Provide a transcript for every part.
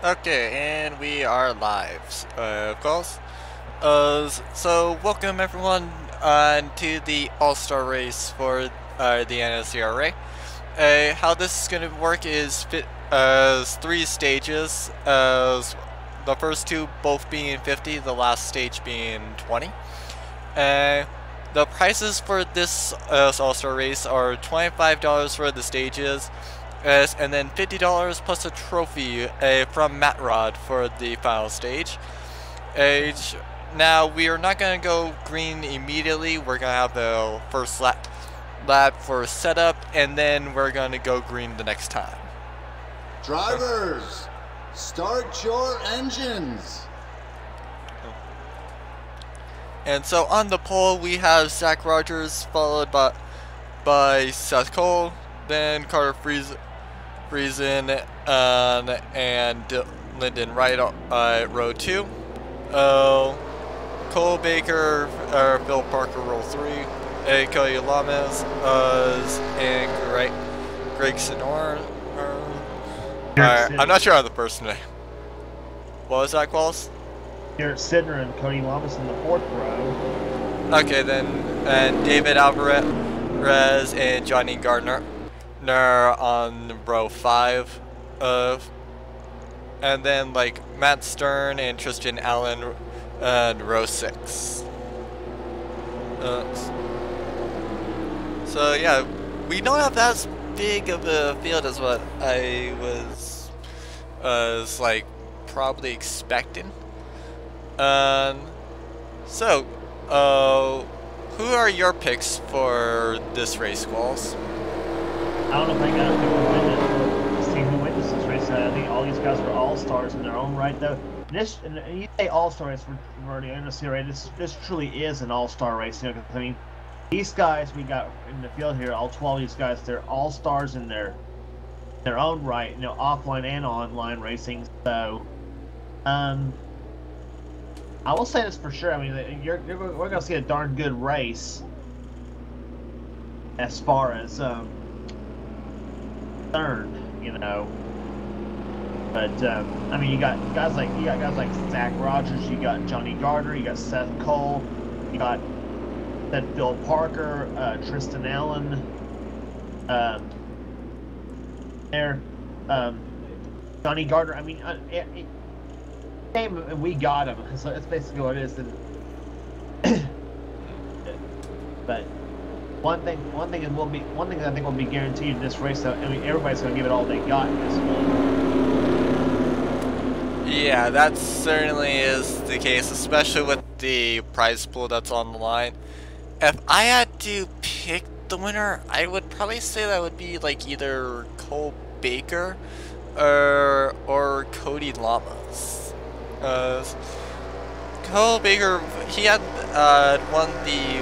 Okay, and we are live, of course. So welcome everyone to the All-Star race for the NNSCRA. How this is going to work is three stages, the first two both being 50, the last stage being 20. The prices for this All-Star race are $25 for the stages, and then $50 plus a trophy from Matt Rod for the final stage. Now, we are not going to go green immediately. We're going to have the first lap for setup, and then we're going to go green the next time. Drivers, start your engines. And so on the pole, we have Zach Rogers, followed by Seth Cole, then Carter Friesen, and Lyndon Wright row 2. Cole Baker, Phil Parker row 3. Cody Lamas, and Greg Senor. I'm not sure on the first name. What was that, Qualls? Garrett Sidner and Cody Lamas in the 4th row. Okay, then, and David Alvarez and Johnny Gardner on row 5. And then, like, Matt Stern and Tristan Allen on row 6. So, yeah, we don't have as big of a field as what I was like, probably expecting. So, who are your picks for this race, Qualls? I don't know if I got a pick who win it. Let's see who wins this race. I think all these guys are all-stars in their own right, though. And you say all-star race for the NNSCRA, this truly is an all-star race. You know, I mean, these guys we got in the field here, all 12 of these guys, they're all-stars in their own right, you know, offline and online racing. So, I will say this for sure. I mean, we're going to see a darn good race as far as third, you know. But I mean, you got guys like Zach Rogers, you got Johnny Gardner, you got Seth Cole, you got Phil Parker, Tristan Allen, Johnny Gardner. I mean, and we got him, so that's basically what it is. But one thing I think will be guaranteed in this race. Though, I mean, everybody's going to give it all they got in this one. Yeah, that certainly is the case, especially with the prize pool that's on the line. If I had to pick the winner, I would probably say that would be like either Cole Baker or Cody Lamas. Cole Baker, he had one of the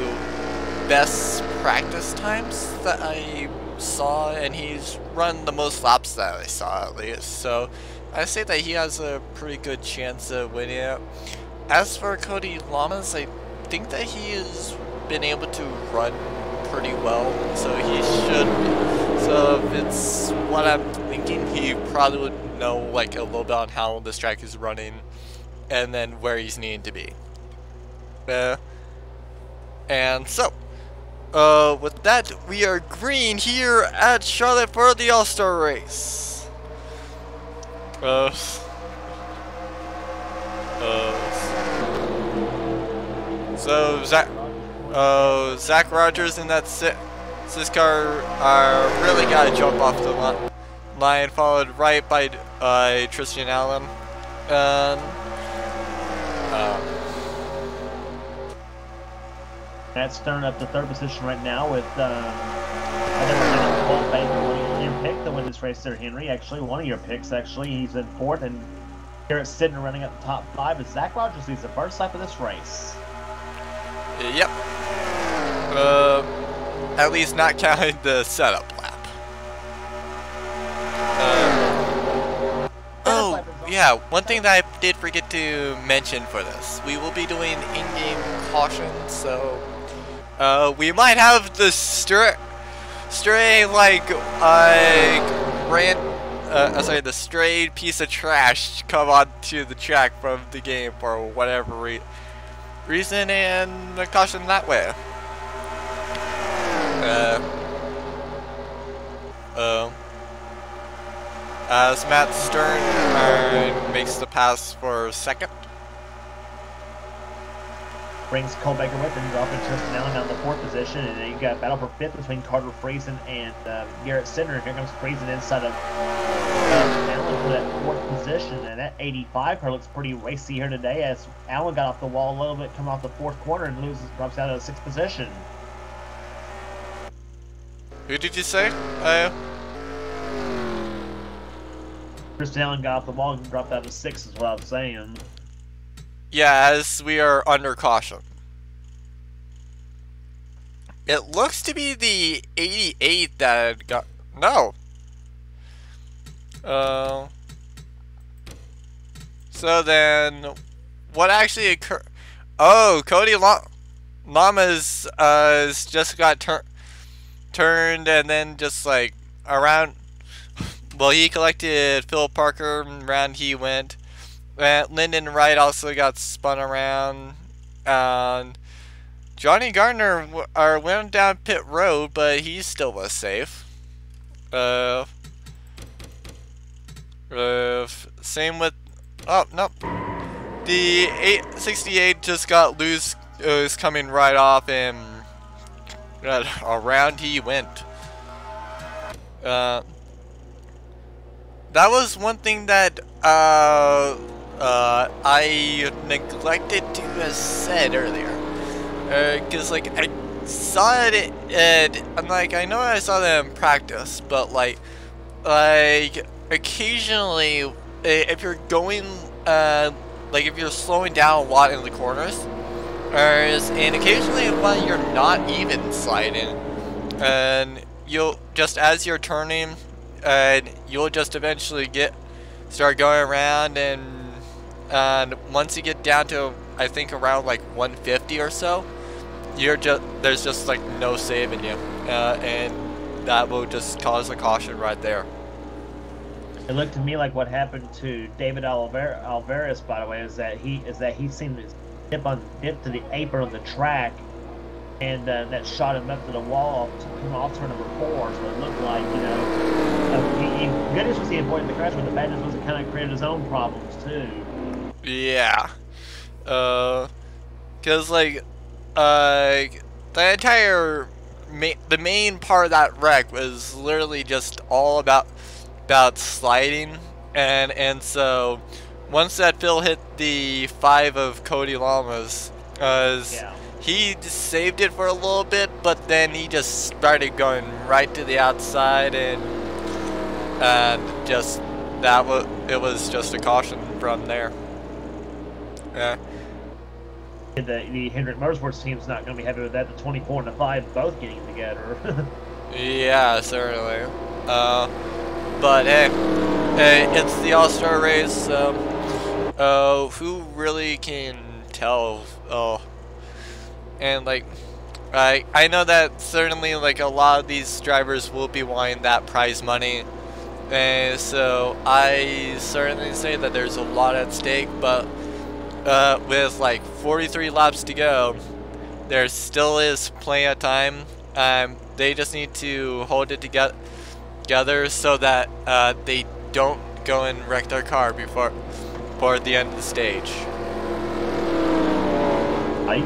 best practice times that I saw, and he's run the most laps that I saw at least. So I say that he has a pretty good chance of winning it. As for Cody Lamas, I think that he has been able to run pretty well, so he should. So if it's what I'm thinking, he probably would know like a little bit on how this track is running, and then where he's needing to be. And so, with that, we are green here at Charlotte for the All-Star race. So Zach Rogers and that Sis car really gotta jump off the line, followed right by Tristan Allen, and That's Stern up to 3rd position right now with I think we're going to Cole Baker, one of your pick to win this race there, Henry. Actually, one of your picks, actually. He's in 4th, and Garrett Sidner running up the top 5. But Zach Rogers leads the first lap of this race. Yep. At least not counting the setup lap. Oh, yeah, one thing that I did forget to mention for this. We will be doing in-game caution, so we might have the stray like sorry, the strayed piece of trash come onto the track from the game for whatever reason, and a caution that way. As Matt Stern makes the pass for second. Brings Cole Baker with him, dropping Tristan Allen down the fourth position, and then you got battle for fifth between Carter Friesen and Garrett Sinner. Here comes Friesen inside of Allen for that fourth position, and that 85 car looks pretty racy here today as Allen got off the wall a little bit, coming off the fourth corner and drops out of the sixth position. Who did you say? Tristan Allen got off the wall and dropped out of sixth is what I'm saying. Yeah, as we are under caution. It looks to be the 88 that got... No. So then, what actually occurred? Oh, Cody Lamas just got turned and then just like around... Well, he collected Phil Parker, round he went. Lyndon Wright also got spun around, and Johnny Gardner went down pit road, but he still was safe. Same with, oh no, the 868 just got loose. It was coming right off, and around he went. That was one thing that I neglected to have said earlier, because like I saw it and I'm like, I know I saw them in practice, but like occasionally if you're going like if you're slowing down a lot in the corners, and occasionally when you're not even sliding, and you'll just as you're turning, and you'll just eventually start going around, and once you get down to I think around like 150 or so, there's just like no saving you, and that will just cause a caution right there. It looked to me like what happened to David Alvarez, by the way, is that he seemed to dip to the apron of the track, and that shot him up to the wall, came off turn number 4. So it looked like, you know, good news was he avoided the crash, but the bad news was it kind of created his own problems too. Yeah, cause like, the entire the main part of that wreck was literally just all about sliding, and so once that Phil hit the 5 of Cody Lamas, Yeah. he saved it for a little bit, but then he just started going right to the outside, and just it was just a caution from there. Yeah. The Hendrick Motorsports team's not going to be happy with that. The 24 and the 5 both getting together. Yeah, certainly. But hey, it's the All-Star race, so who really can tell? Oh, and like, I know that certainly like a lot of these drivers will be wanting that prize money, and so I certainly say that there's a lot at stake, but with like 43 laps to go, there still is plenty of time. They just need to hold it together so that they don't go and wreck their car before the end of the stage. Right?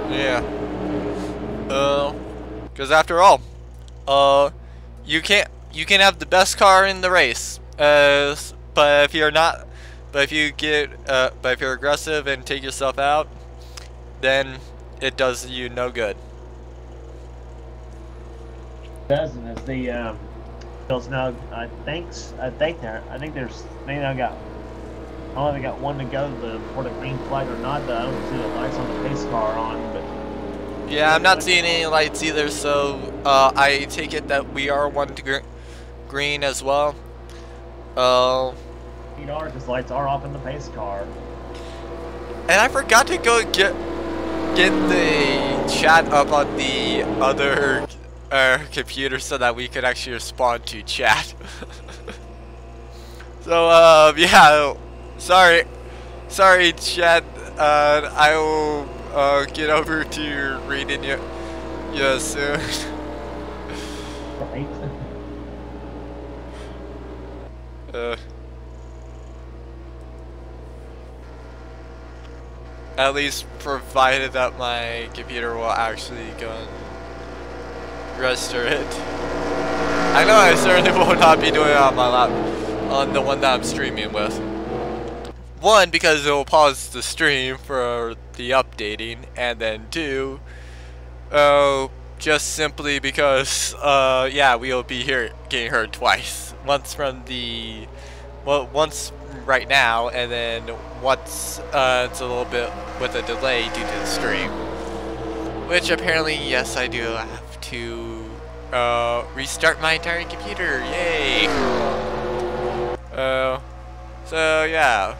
Yeah. Because after all, you can have the best car in the race, but if you're not, but if you're aggressive and take yourself out, then it does you no good. Doesn't as the Bills now? I think there's maybe I don't know if they got one to go for the green flag or not. Though I don't see the lights on the pace car on, but yeah, I'm not seeing any lights either. So I take it that we are one to green as well. his lights are off in the pace car. And I forgot to go get the chat up on the other computer so that we could actually respond to chat. So, yeah, sorry, Chad. I will get over to reading you soon. Right. At least provided that my computer will actually go and restore it. I know I certainly will not be doing it on my lap, on the one that I'm streaming with. One, because it will pause the stream for the updating, and then two, just simply because, yeah, we will be getting heard twice. Once from the, well, once right now, and then once, it's a little bit with a delay due to the stream. Which apparently, yes, I do have to, restart my entire computer, yay! So yeah.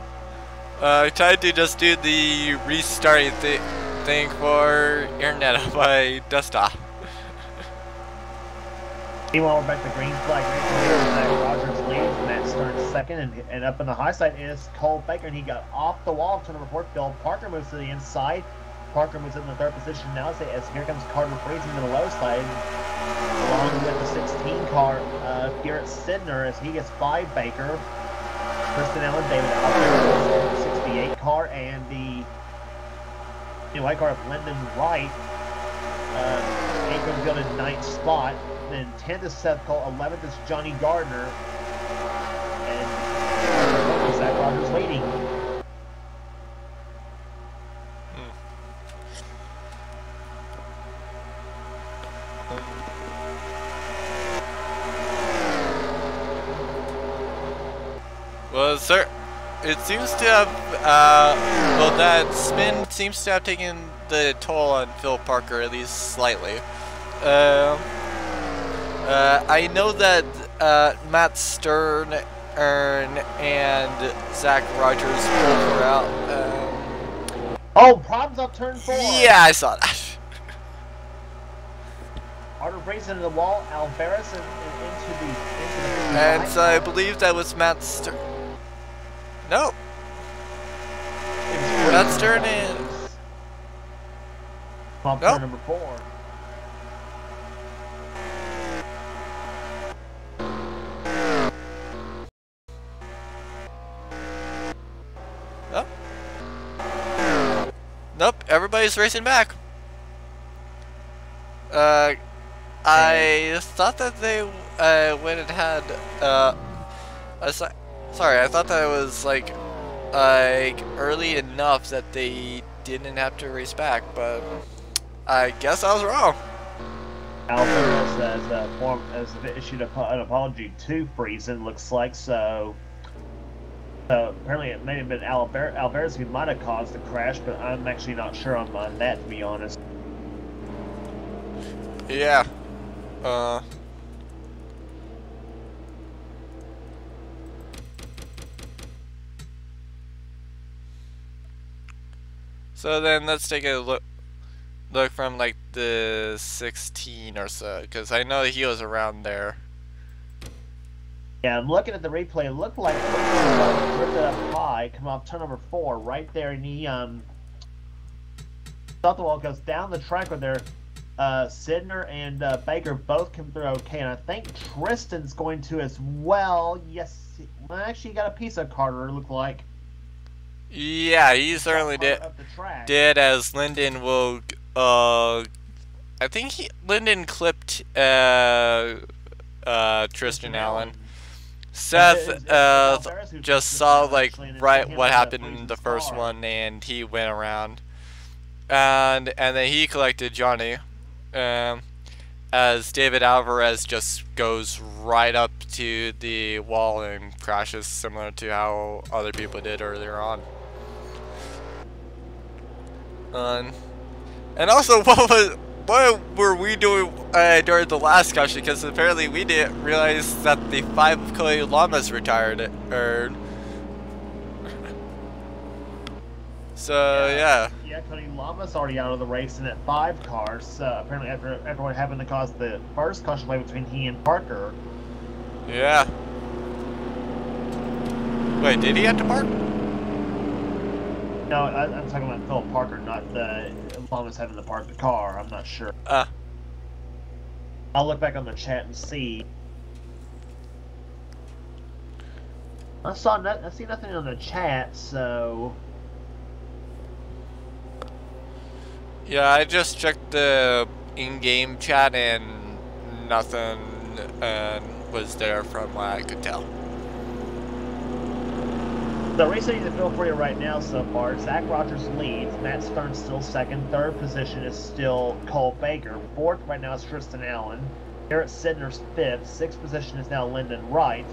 I tried to just do the restarting thing for internet on my desktop. Meanwhile, we're back to green flag. Zach Rogers leads, Matt Stern second, and up in the high side is Cole Baker, and he got off the wall. Turn number 4, Bill Parker moves to the inside. Parker moves in the third position now as here comes Carter Freezing to the low side, along with the 16 car, Garrett Sidner, as he gets by Baker. Kristen Allen, David Allen, 68 car, and the white car of Lyndon Wright. Aikman built in 9th spot. Then 10th is Seth Cole, 11th is Johnny Gardner, and Zach Rogers leading. Well, sir, it seems to have, well, that spin seems to have taken the toll on Phil Parker, at least slightly. I know that, Matt Stern and Zach Rogers pulled her out. Oh, problems up turn 4. Yeah, I saw that. Carter breaks into the wall, Alvarez into the And so I believe that was Matt Stern. No. Matt Stern is. Bump turn number 4. Nope. Nope. Everybody's racing back. I thought that they went and had sorry, I thought that it was like early enough that they didn't have to race back, but I guess I was wrong. Alvarez has issued an apology to Friesen, looks like, so apparently it may have been Alvarez who might have caused the crash, but I'm actually not sure on that, to be honest. Yeah. So then let's take a look from like the 16 or so, because I know he was around there. Yeah, I'm looking at the replay. It looked like ripped it up high, come off turn number 4 right there, and he thought the wall goes down the track with their Sidner and Baker both come through okay, and I think Tristan's going to as well. Yes, well, actually he got a piece of Carter, it looked like. Yeah, he certainly did, as Lyndon will, I think Lyndon clipped, Tristan Allen. Seth, just saw, like, right what happened in the first one, and he went around. And then he collected Johnny, as David Alvarez just goes right up to the wall and crashes, similar to how other people did earlier on. And also, what were we doing during the last caution? Because apparently we didn't realize that the 5 of Cody Lamas retired. So yeah. Yeah, Cody Lamas already out of the race in that 5 cars. Apparently, after everyone having to cause the first caution play between he and Parker. Yeah. Wait, did he have to park? No, I'm talking about Phil Parker, not the longest having to park the car. I'm not sure. I'll look back on the chat and see. I see nothing on the chat, so. Yeah, I just checked the in-game chat and nothing was there from what I could tell. The race I need to feel for you right now so far, Zach Rogers leads, Matt Stern's still second, third position is still Cole Baker, fourth right now is Tristan Allen, Garrett Sidner's fifth, sixth position is now Lyndon Wright,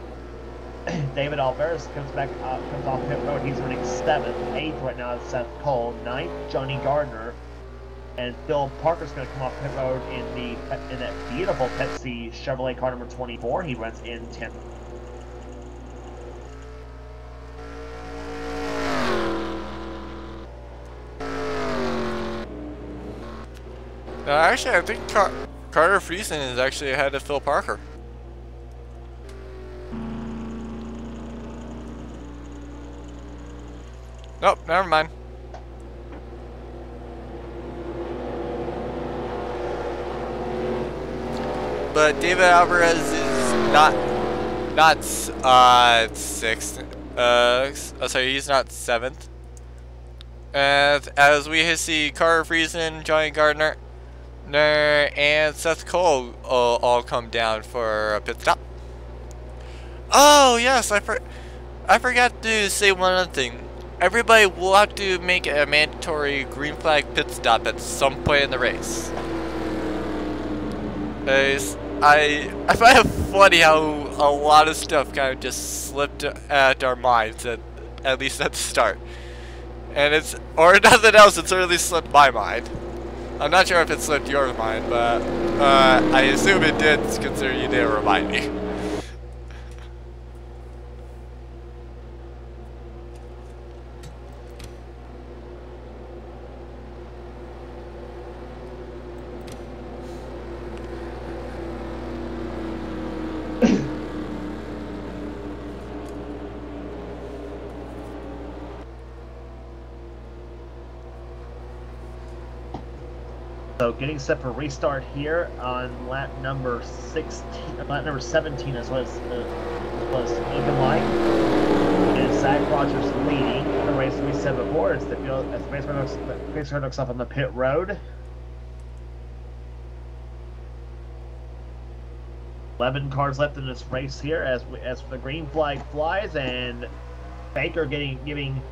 David Alvarez comes off pit road, he's running seventh, eighth right now is Seth Cole, ninth Johnny Gardner, and Phil Parker's going to come off pit road in that beautiful Pepsi Chevrolet car number 24, he runs in 10th. Actually, I think Carter Friesen is actually ahead of Phil Parker. Nope, never mind. But David Alvarez is not sixth. Sorry, he's not seventh. And as we see Carter Friesen, Johnny Gardner, and Seth Cole all come down for a pit stop. Oh yes, I forgot to say one other thing. Everybody will have to make a mandatory green flag pit stop at some point in the race. I find it funny how a lot of stuff kind of just slipped at our minds at least at the start, and or nothing else, it's really slipped my mind. I'm not sure if it slipped your mind, but I assume it did, considering you didn't remind me. So getting set for restart here on lap number 17 is what it's looking like. And Zach Rogers leading the race we said before as the race car looks off on the pit road. 11 cars left in this race here as the green flag flies, and Baker giving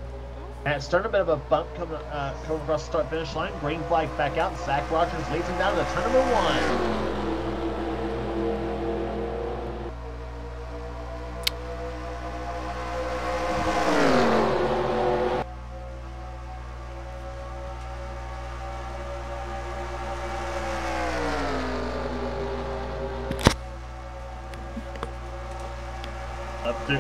Matt Stern a bit of a bump coming across the start-finish line. Green flag back out. Zach Rogers leads him down to turn number one.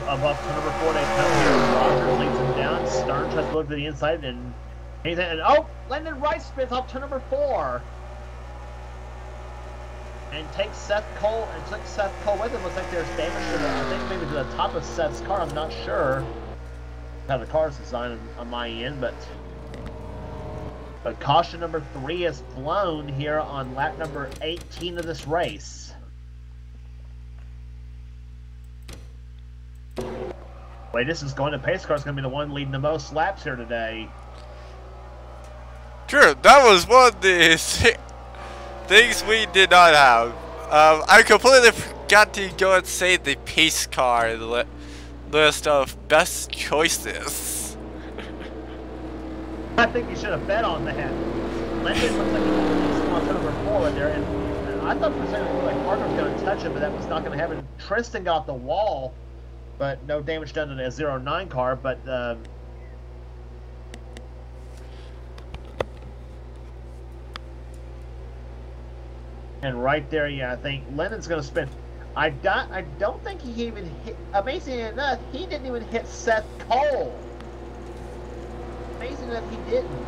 Above turn number 4, they come here. Rogers leads him down. Stern tries to look to the inside, and oh, Lyndon Wright spins off turn number 4, and takes Seth Cole with him. Looks like there's damage to I think maybe to the top of Seth's car. I'm not sure how the car is designed on my end, but caution number 3 is flown here on lap number 18 of this race. Wait, this is going to pace car is going to be the one leading the most laps here today. True, that was one of the things we did not have. I completely forgot to go and say the pace car list of best choices. I think you should have bet on that. Lyndon looks like he's on number 4 right there, and I thought for a second it looked like Parker was going to touch him, but that was not going to happen. Tristan got off the wall, but no damage done to the 09 car, but and right there, yeah, I think Lennon's going to spin. I don't think he even hit, amazingly enough, he didn't even hit Seth Cole. Amazing enough, he didn't.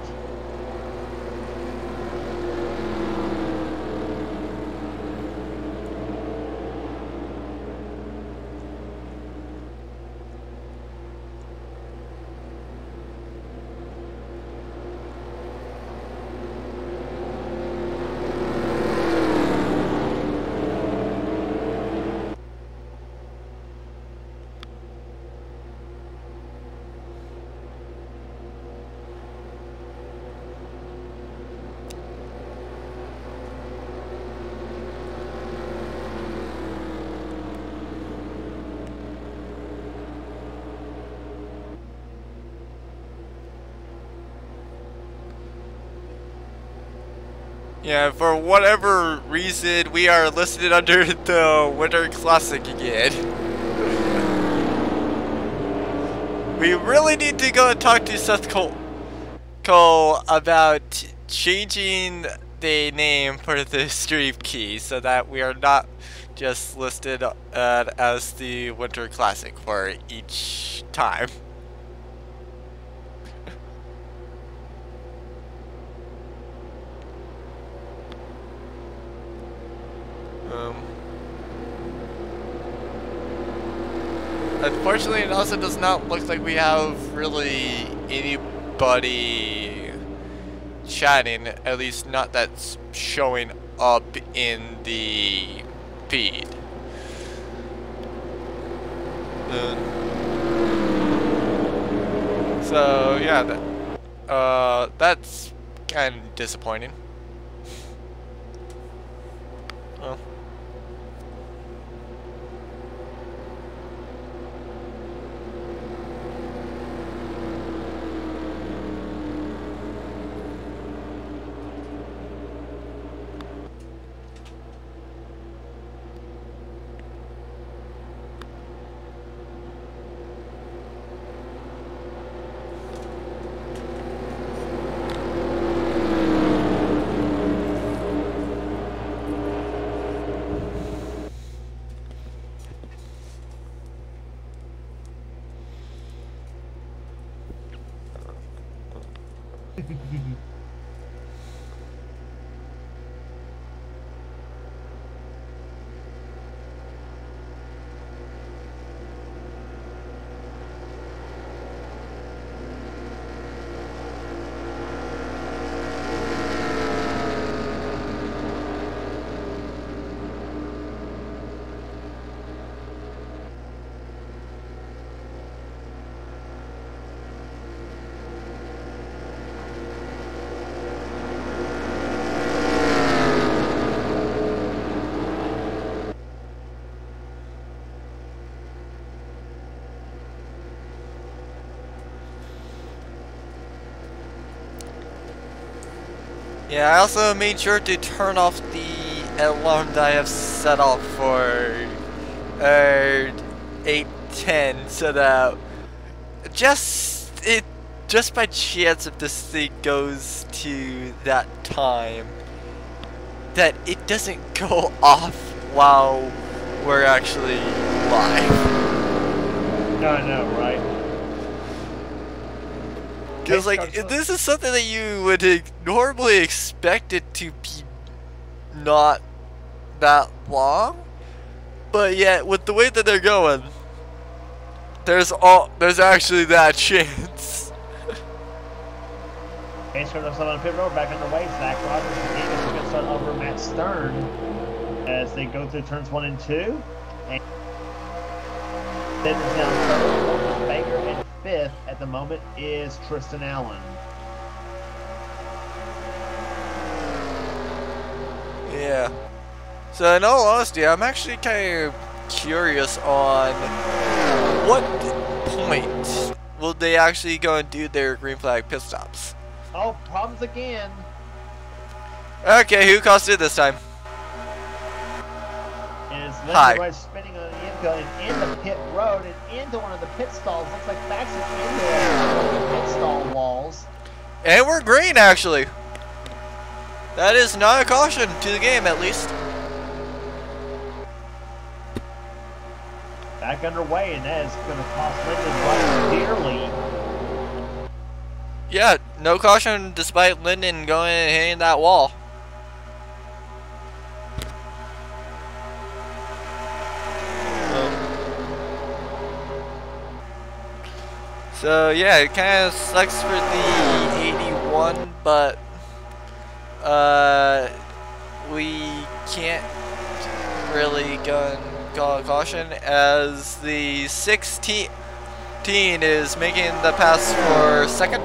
Yeah, for whatever reason, we are listed under the Winter Classic again. We really need to go and talk to Seth Cole about changing the name for the stream key so that we are not just listed as the Winter Classic for each time. Unfortunately, it also does not look like we have really anybody chatting, at least not that's showing up in the feed. So yeah, that's kind of disappointing. Well. Yeah, I also made sure to turn off the alarm that I have set off for 8:10 so that just by chance if this thing goes to that time that it doesn't go off while we're actually live. I know, right? Because like this is something that you would normally expect it to be not that long, but yet with the way that they're going, there's actually that chance. Okay, so there's on pit road back underway. Zach Rogers is going to start over Matt Stern as they go through turns 1 and 2. And then it's down third, Baker, and fifth at the moment is Tristan Allen. Yeah. So in all honesty, I'm actually kind of curious on what point will they actually go and do their green flag pit stops. Oh, problems again. Okay, who caused it this time? And it's Lindsay spinning on the infield and in the pit road and into one of the pit stalls. Looks like backs into the pit stall walls. And we're green, actually. That is not a caution to the game, at least. Back underway, and that is going to cost Linden right dearly. Yeah, no caution despite Linden going and hitting that wall. So yeah, it kind of sucks for the 81, but we can't really go and call a caution as the 16 is making the pass for second.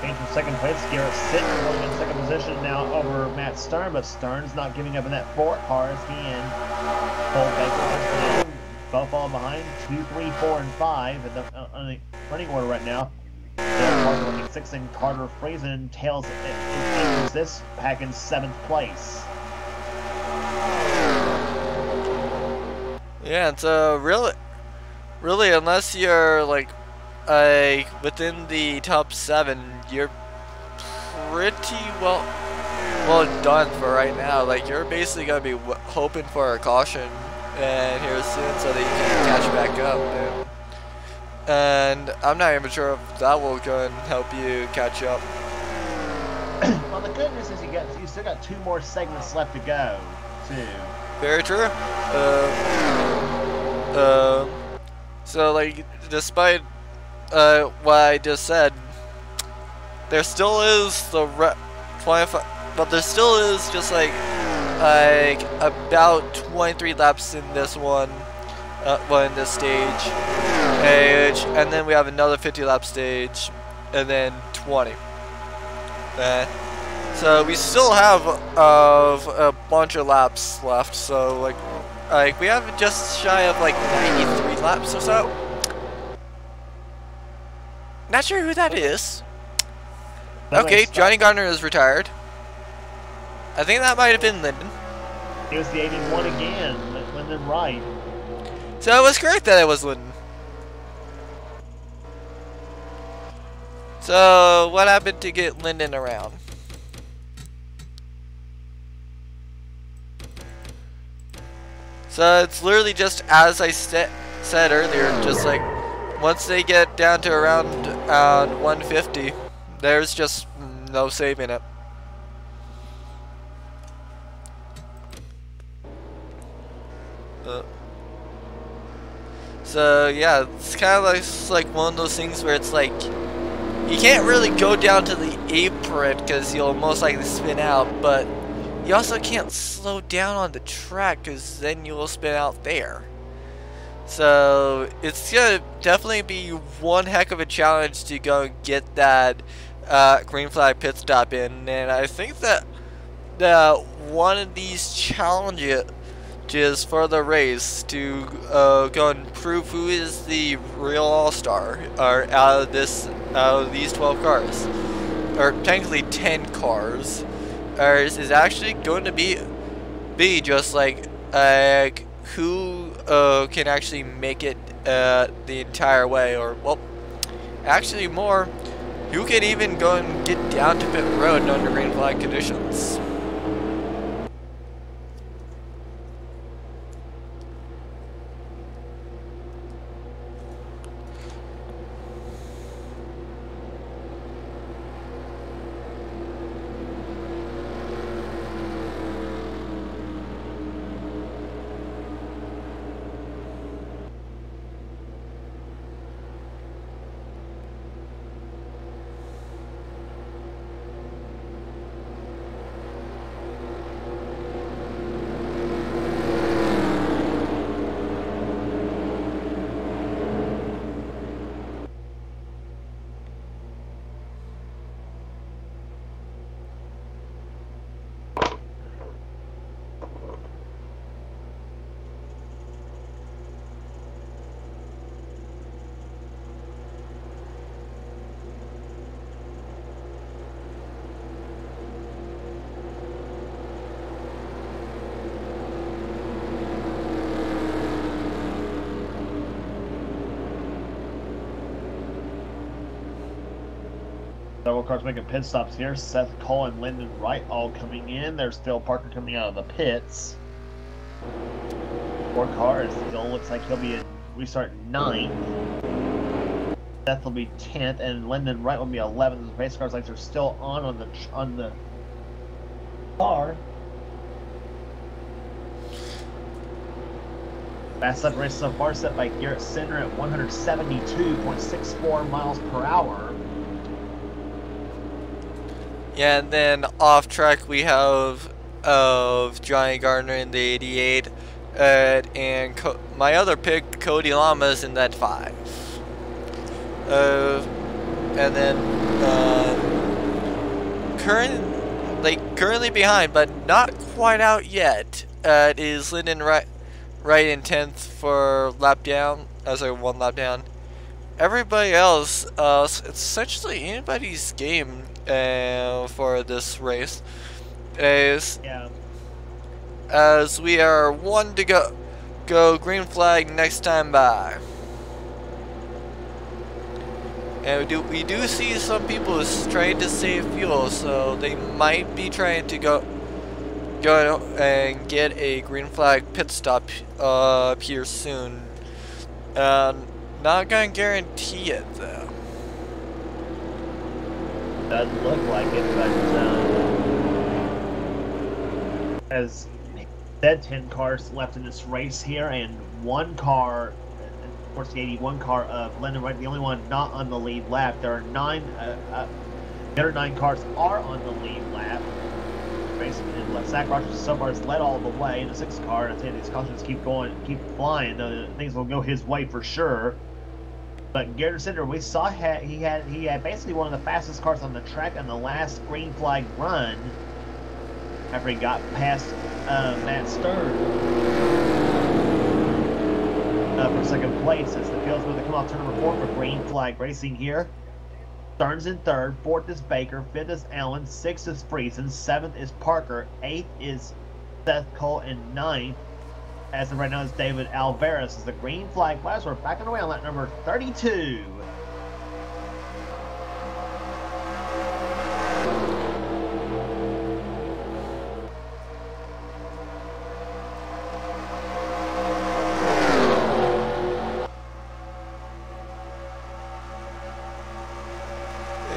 From second place, Garrett Sitton holding in second position now over Matt Stern, but Stern's not giving up in that fourth car as he and Cole Baker both falling behind. 2, 3, 4, and 5 in the running order right now. Carter running 6 and Carter Friesen tails enters this pack in 7th place. Yeah, so really, unless you're like within the top 7, you're pretty well done for right now. Like, you're basically gonna be hoping for a caution and here soon so that you can catch back up. And I'm not even sure if that will go and help you catch up. Well, the good news is you still got 2 more segments left to go, too. Very true. So like, despite what I just said, there still is the 25, but there still is just like about 23 laps in this one, in this stage, and then we have another 50 lap stage, and then 20. So we still have a bunch of laps left. So like we have just shy of like 93 laps or so. Not sure who that is. Okay, Johnny Garner is retired. I think that might have been Lyndon. It was the 81 again, Lyndon Wright. So I was correct that it was Lyndon. So what happened to get Lyndon around? So it's literally just as I said earlier, just like once they get down to around 150, there's just no saving it. So yeah, it's kind of like one of those things where it's like you can't really go down to the apron because you'll most likely spin out, but you also can't slow down on the track because then you will spin out there. So it's gonna definitely be one heck of a challenge to go and get that green flag pit stop in, and I think that one of these challenges for the race to go and prove who is the real all-star out of these 12 cars, or technically 10 cars, is actually going to be just like who can actually make it the entire way, or well, actually more, who can even go and get down to pit road under green flag conditions. Several cars making pit stops here. Seth Cole and Lyndon Wright all coming in. There's Phil Parker coming out of the pits. 4 cars. Still looks like he'll be in restart 9th. Seth will be 10th, and Lyndon Wright will be 11th. The race cars lights are still on the car. Fast lap race so far set by Garrett Sinner at 172.64 miles per hour. Yeah, and then off track we have Johnny Gardner in the 88, and my other pick, Cody Lamas, in that 5. And then currently behind, but not quite out yet, is Lyndon Wright right in 10th for lap down, one lap down. Everybody else, it's essentially anybody's game for this race. Yeah. As we are one to go green flag next time by. And we do see some people trying to save fuel, so they might be trying to go and get a green flag pit stop here soon. Not gonna guarantee it though. Doesn't look like it, but as said, 10 cars left in this race here, and one car, of course the 81 car of Lyndon Wright, the only one not on the lead lap. There are the other 9 cars are on the lead lap. Basically, Zach Rogers and Subbars led all the way in the 6th car, and I think these cautions keep flying. Things will go his way for sure. But Garrett Cinder, we saw he had basically one of the fastest cars on the track on the last green flag run after he got past Matt Stern for 2nd place as the field's going to come off turn number 4 for green flag racing here. Stern's in 3rd, 4th is Baker, 5th is Allen, 6th is Friesen, 7th is Parker, 8th is Seth Cole, and 9th, as of right now, is David Alvarez. As the green flag flies, we're backing away on lap number 32.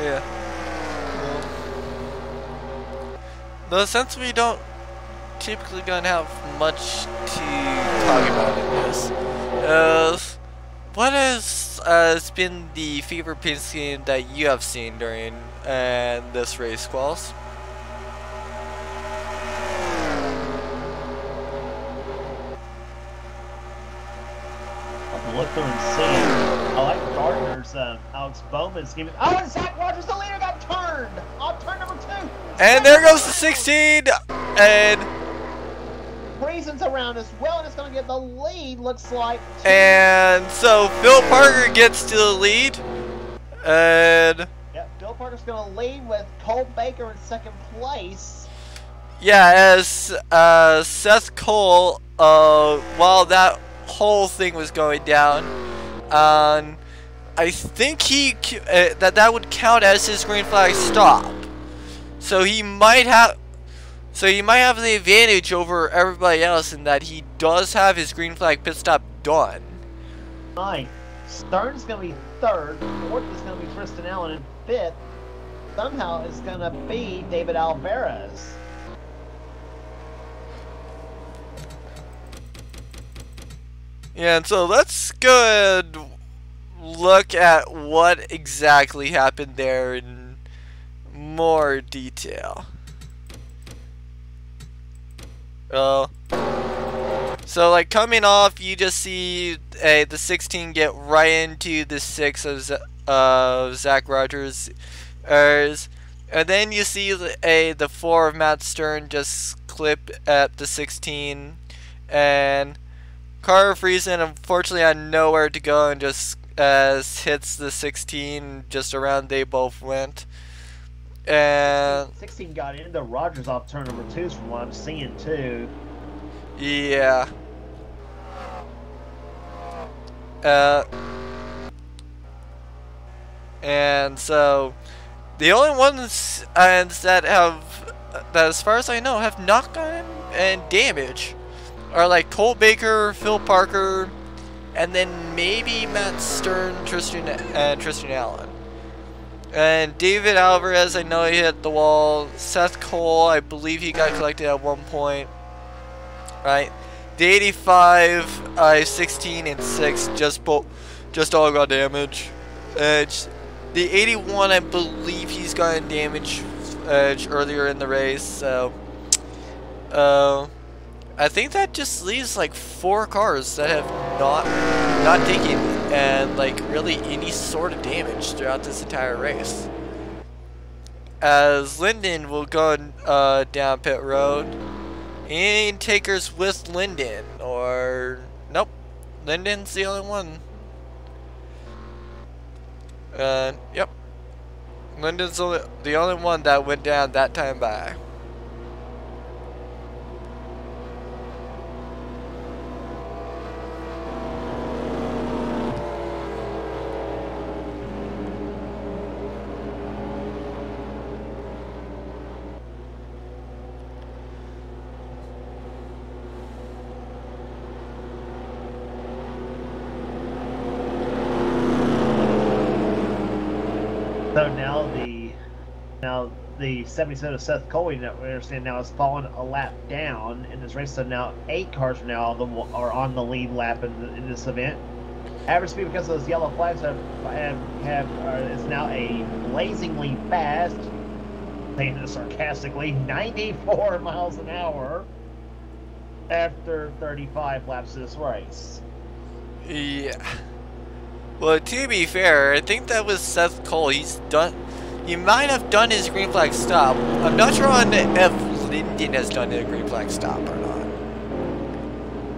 Yeah. Well, since we don't typically gonna have much to talk about in this, what has been the favorite paint scheme that you have seen during this race, Qualls? I'll look through and see. I like Gardner's Alex Bowman's giving. Oh, and Zach Rogers, the leader, got turned on turn number 2. And there goes the 16, and Friesen's around as well, and it's going to get the lead, looks like. And so Phil Parker gets to the lead, and Yep, Phil Parker's going to lead with Cole Baker in 2nd place. yeah, as Seth Cole, while that whole thing was going down, I think that would count as his green flag stop. So he might have the advantage over everybody else in that he does have his green flag pit stop done. Right. Stern's going to be 3rd. 4th is going to be Tristan Allen, and 5th somehow is going to be David Alvarez. Yeah, and so let's go and look at what exactly happened there in more detail. So like coming off, you just see the 16 get right into the 6 of Zach Rogers, and then you see the 4 of Matt Stern just clip at the 16, and Carter Friesen unfortunately had nowhere to go and just hits the 16 just around they both went. And 16 got into Rogers off turn number 2 from what I'm seeing too. Yeah. And so the only ones that as far as I know, have not gotten damage are like Cole Baker, Phil Parker, and then maybe Matt Stern, Tristan Allen. And David Alvarez, I know he hit the wall. Seth Cole, I believe he got collected at one point. Right? The 85, 16, and 6 just all got damage. The 81, I believe he's gotten damage earlier in the race. So, I think that just leaves like 4 cars that have not taken like really any sort of damage throughout this entire race. As Lyndon will go down pit road, Any takers with Linden? Or nope, Linden's the only one. Yep, Linden's the only one that went down that time by. So now the 77 of Seth Coley, we understand now, has fallen a lap down in this race. So now 8 cars are now on the lead lap in this event. Average speed, because of those yellow flags, is now a blazingly fast, saying this sarcastically, 94 miles an hour after 35 laps of this race. Yeah. Well, to be fair, I think that was Seth Cole. He might have done his green flag stop. I'm not sure on if Linden has done a green flag stop or not.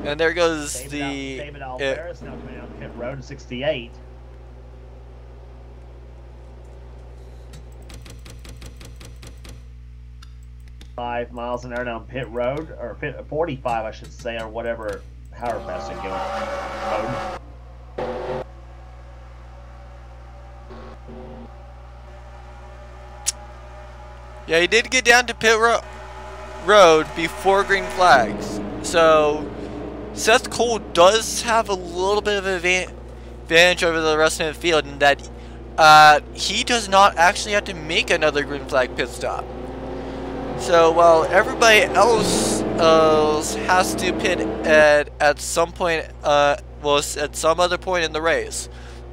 And there goes David Alvarez now coming out pit road at 68. Five miles an hour down pit road, or 45, I should say, or whatever, however fast it goes. Yeah, he did get down to pit road before green flags. So Seth Cole does have a little bit of an advantage over the rest of the field in that he does not actually have to make another green flag pit stop. So while everybody else has to pit at some point, at some other point in the race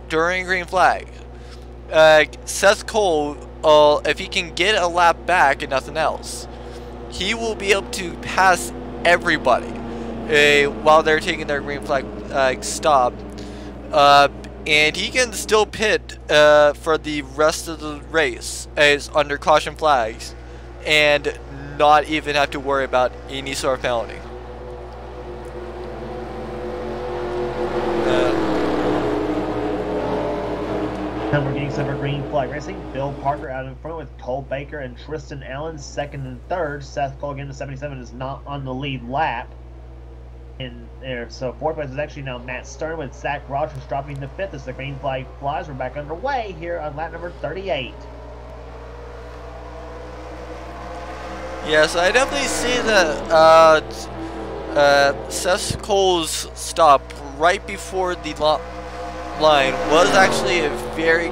during green flag, Seth Cole, if he can get a lap back and nothing else, he will be able to pass everybody while they're taking their green flag stop, and he can still pit for the rest of the race as under caution flags and not even have to worry about any sort of penalty. Now we're getting some for green flag racing. Bill Parker out in front with Cole Baker and Tristan Allen second and third. Seth Cole again, the 77, is not on the lead lap in there. So fourth place is actually now Matt Stern with Zach Rogers dropping the fifth as the green flag flies. We're back underway here on lap number 38. Yes, I definitely see that Seth Cole's stop right before the line was actually a very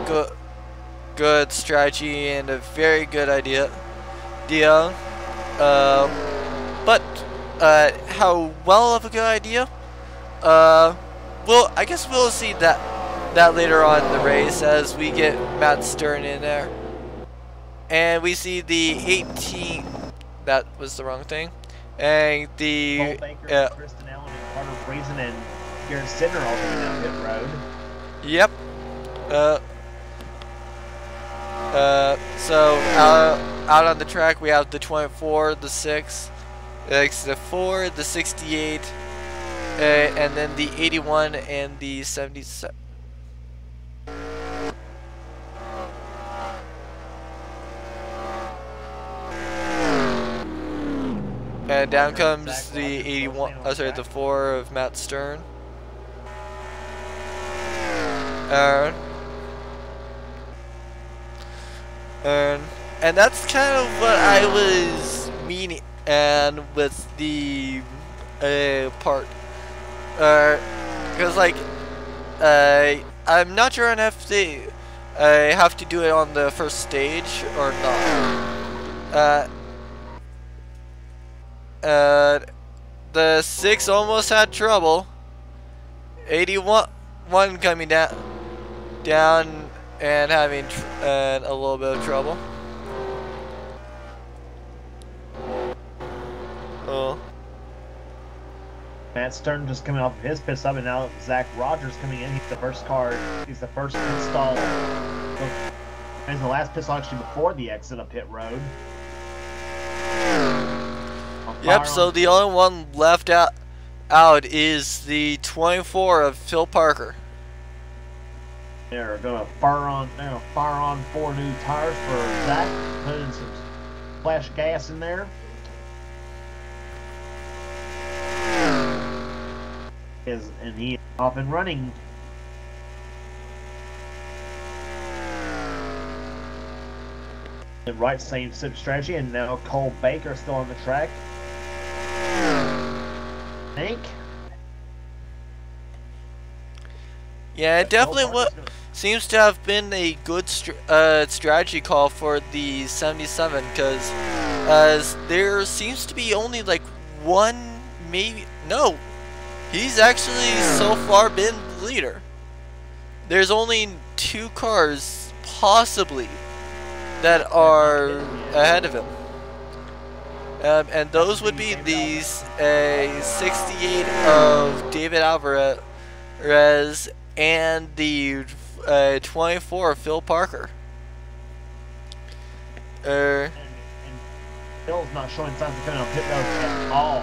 good strategy and a very good idea. But how well of a good idea? Well, I guess we'll see that later on in the race as we get Matt Stern in there, and we see the 18. That was the wrong thing. And the Cole Baker, Tristan Allen, and Carter Reason, and Garrett Sidner all coming down pit road. Yep. So out on the track we have the 24, the 6, the 4, the 68, and then the 81 and the 77. And down comes the 81. Oh, sorry, the 4 of Matt Stern. And that's kind of what I was meaning, and with the part, because like I'm not sure on if they have to do it on the first stage or not. The 6 almost had trouble. 81 coming down and having a little bit of trouble. Oh. Matt Stern just coming off of his pit stop, and now Zach Rogers coming in. He's the first car. He's the first install. He's the last pit stop actually before the exit of pit road. On Yep, so the only one left out is the 24 of Phil Parker. They're gonna fire on 4 new tires for Zach, putting some splash gas in there. And he is off and running. And right, same strategy, and now Cole Baker still on the track. Think. Yeah, it definitely seems to have been a good strategy call for the 77, because there seems to be only like one, maybe no, he's actually so far been the leader. There's only 2 cars possibly that are ahead of him, and those would be the 68 of David Alvarez and the 24 of Phil Parker. And Phil's not showing signs of coming on pit road at all.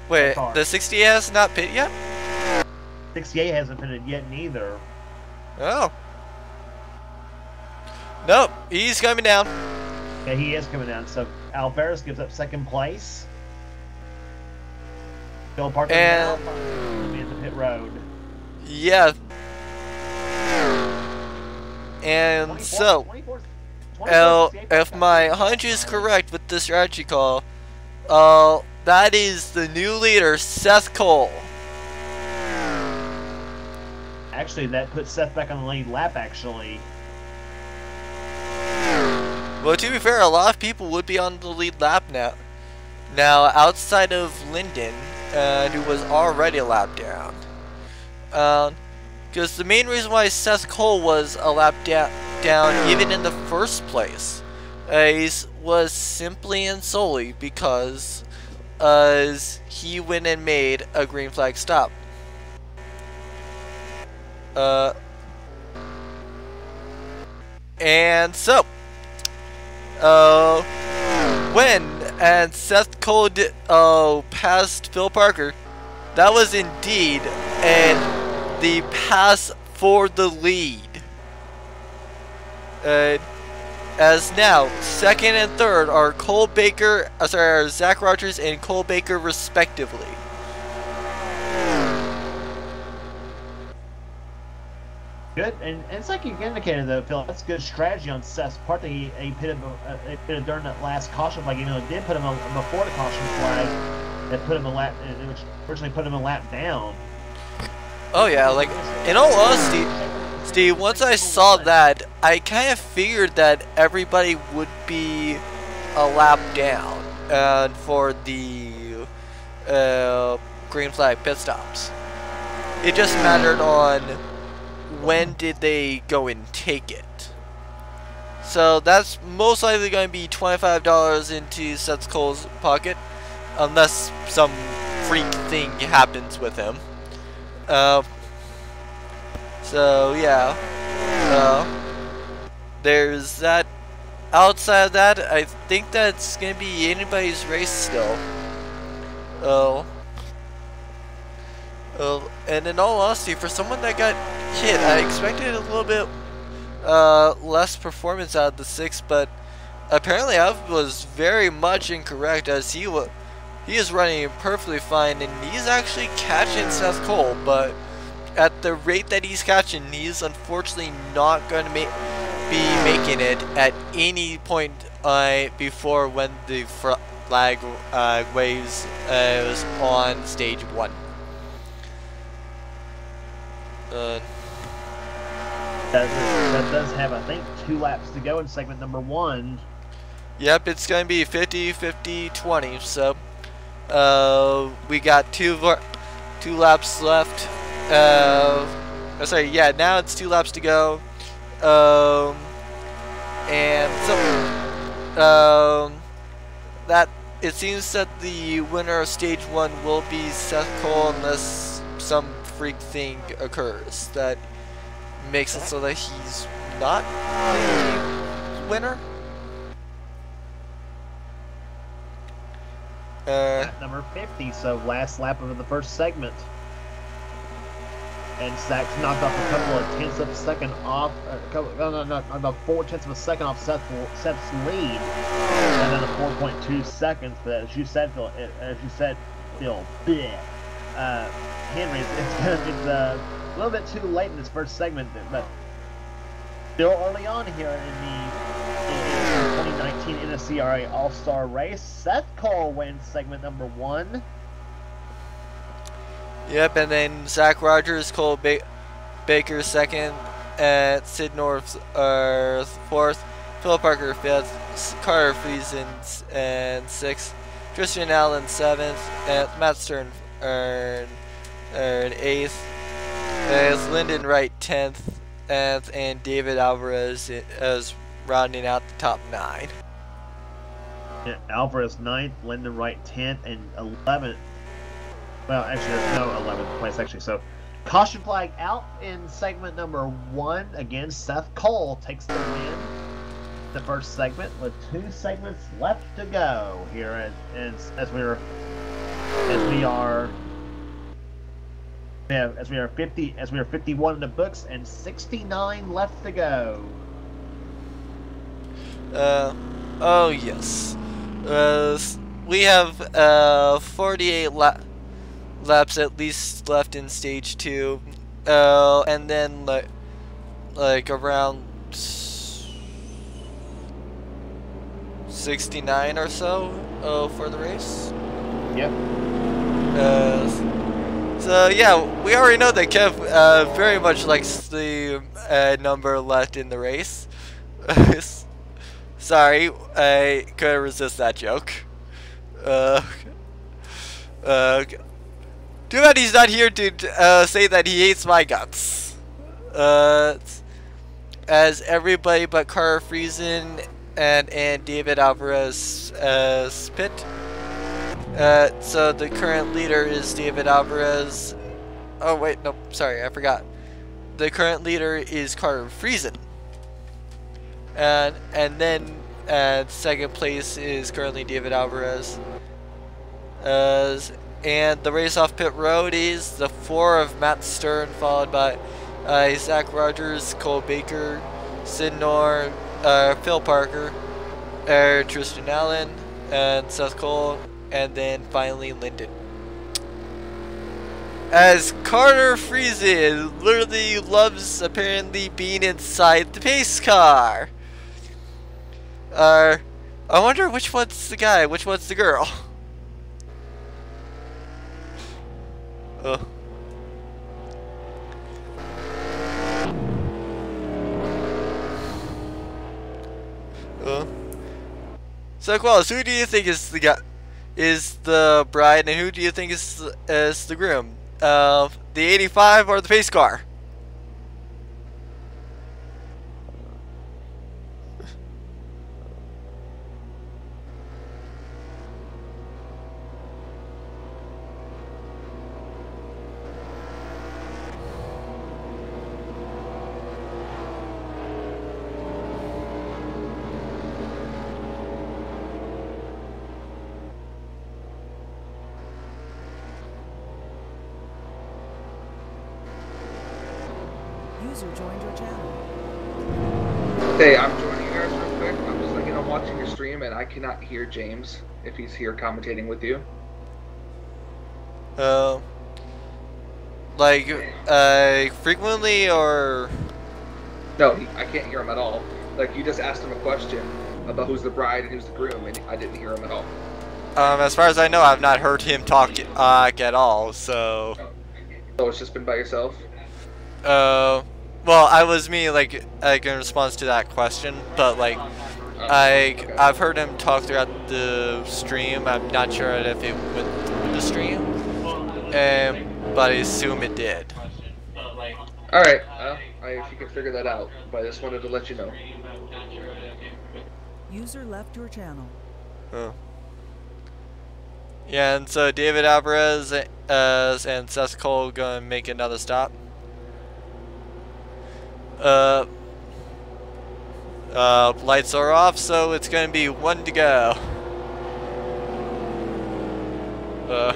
Wait, the 68 has not pit yet? 68 hasn't pitted yet neither. Oh. Nope, he's coming down. Yeah, he is coming down. So Alvarez gives up 2nd place. Phil Parker and will be in the pit road. Yeah. And 24, so, 24, if my hunch is correct with the strategy call, that is the new leader, Seth Cole. Actually, that puts Seth back on the lead lap, actually. Well, to be fair, a lot of people would be on the lead lap now. Now, outside of Lyndon, who was already a lap down. Because the main reason why Seth Cole was a lap down even in the first place was simply and solely because he went and made a green flag stop. And so, when Seth Cole passed Phil Parker, that was indeed the pass for the lead. As now, 2nd and 3rd are Cole Baker, Zach Rogers and Cole Baker respectively. Good, and it's like you indicated though, Phil. That's good strategy on Seth's part that he pitted during that last caution flag. You know, it did put him before the caution flag. That put him a lap. It originally put him a lap down. Oh yeah, like in all honesty, Steve. Once I saw that, I kind of figured that everybody would be a lap down for the green flag pit stops. It just mattered on when did they go and take it. So that's most likely going to be $25 into Seth Cole's pocket, unless some freak thing happens with him. So yeah, there's that. Outside of that, I think that's going to be anybody's race still. And in all honesty, for someone that got hit, I expected a little bit less performance out of the 6, but apparently I was very much incorrect, as he is running perfectly fine, and he's actually catching Seth Cole, but at the rate that he's catching, he's unfortunately not going to be making it at any point before when the flag waves was on stage 1. That does have, I think, 2 laps to go in segment number 1. Yep, it's going to be 50-50-20, so we got two laps left. Sorry, yeah, now it's 2 laps to go. And so that it seems that the winner of stage 1 will be Seth Cole, unless some freak thing occurs that makes it so that he's not the winner. lap number 50, so last lap of the first segment. And Zach knocked off a couple of tenths of a second off, about 4/10 of a second off Seth's lead, and then a 4.2 seconds. But as you said, Phil, Henry, it's a little bit too late in this first segment, but still early on here in the 2019 NNSCRA All-Star Race. Seth Cole wins segment number 1. Yep, and then Zach Rogers, Cole Baker second, Sid North fourth, Phil Parker fifth, Carter Friesen and sixth, Tristan Allen seventh, and Matt Stern earned eighth, as Lyndon Wright 10th, and David Alvarez as rounding out the top 9. Yeah, Alvarez 9th, Lyndon Wright 10th, and 11th. Well, actually, there's no 11th place, actually. So, caution flag out in segment number 1. Again, Seth Cole takes the win. The first segment with 2 segments left to go here, as we are 51 in the books and 69 left to go. Oh yes. We have 48 laps at least left in stage 2. And then like around 69 or so for the race. Yep. So yeah, we already know that Kev very much likes the number left in the race. Sorry, I couldn't resist that joke. Too bad he's not here to say that he hates my guts. As everybody but Carter Friesen and David Alvarez pit. So the current leader is David Alvarez. Oh wait, no, sorry, I forgot. The current leader is Carter Friesen. And then second place is currently David Alvarez. And the race off pit road is the 4 of Matt Stern, followed by Zach Rogers, Cole Baker, Sid North, Phil Parker, Tristan Allen, and Seth Cole, and then finally Lyndon. As Carter Friesen literally loves apparently being inside the pace car. I wonder which one's the guy, which one's the girl. So, Qualis, who do you think is the guy, is the bride, and who do you think is the groom? The 85 or the pace car? User joined your channel. Hey, I'm joining you guys real quick. I'm just I'm watching your stream and I cannot hear James if he's here commentating with you. Frequently or? No, I can't hear him at all. Like, you just asked him a question about who's the bride and who's the groom, and I didn't hear him at all. As far as I know, I've not heard him talk at all. So. So it's just been by yourself? Well, I was me like in response to that question, but like I've heard him talk throughout the stream. I'm not sure if it went through the stream, but I assume it did. All right, if you can figure that out, but I just wanted to let you know. User left your channel. Oh. Yeah, and so David Alvarez and Seth Cole gonna make another stop. Lights are off, so it's gonna be 1 to go. Uh.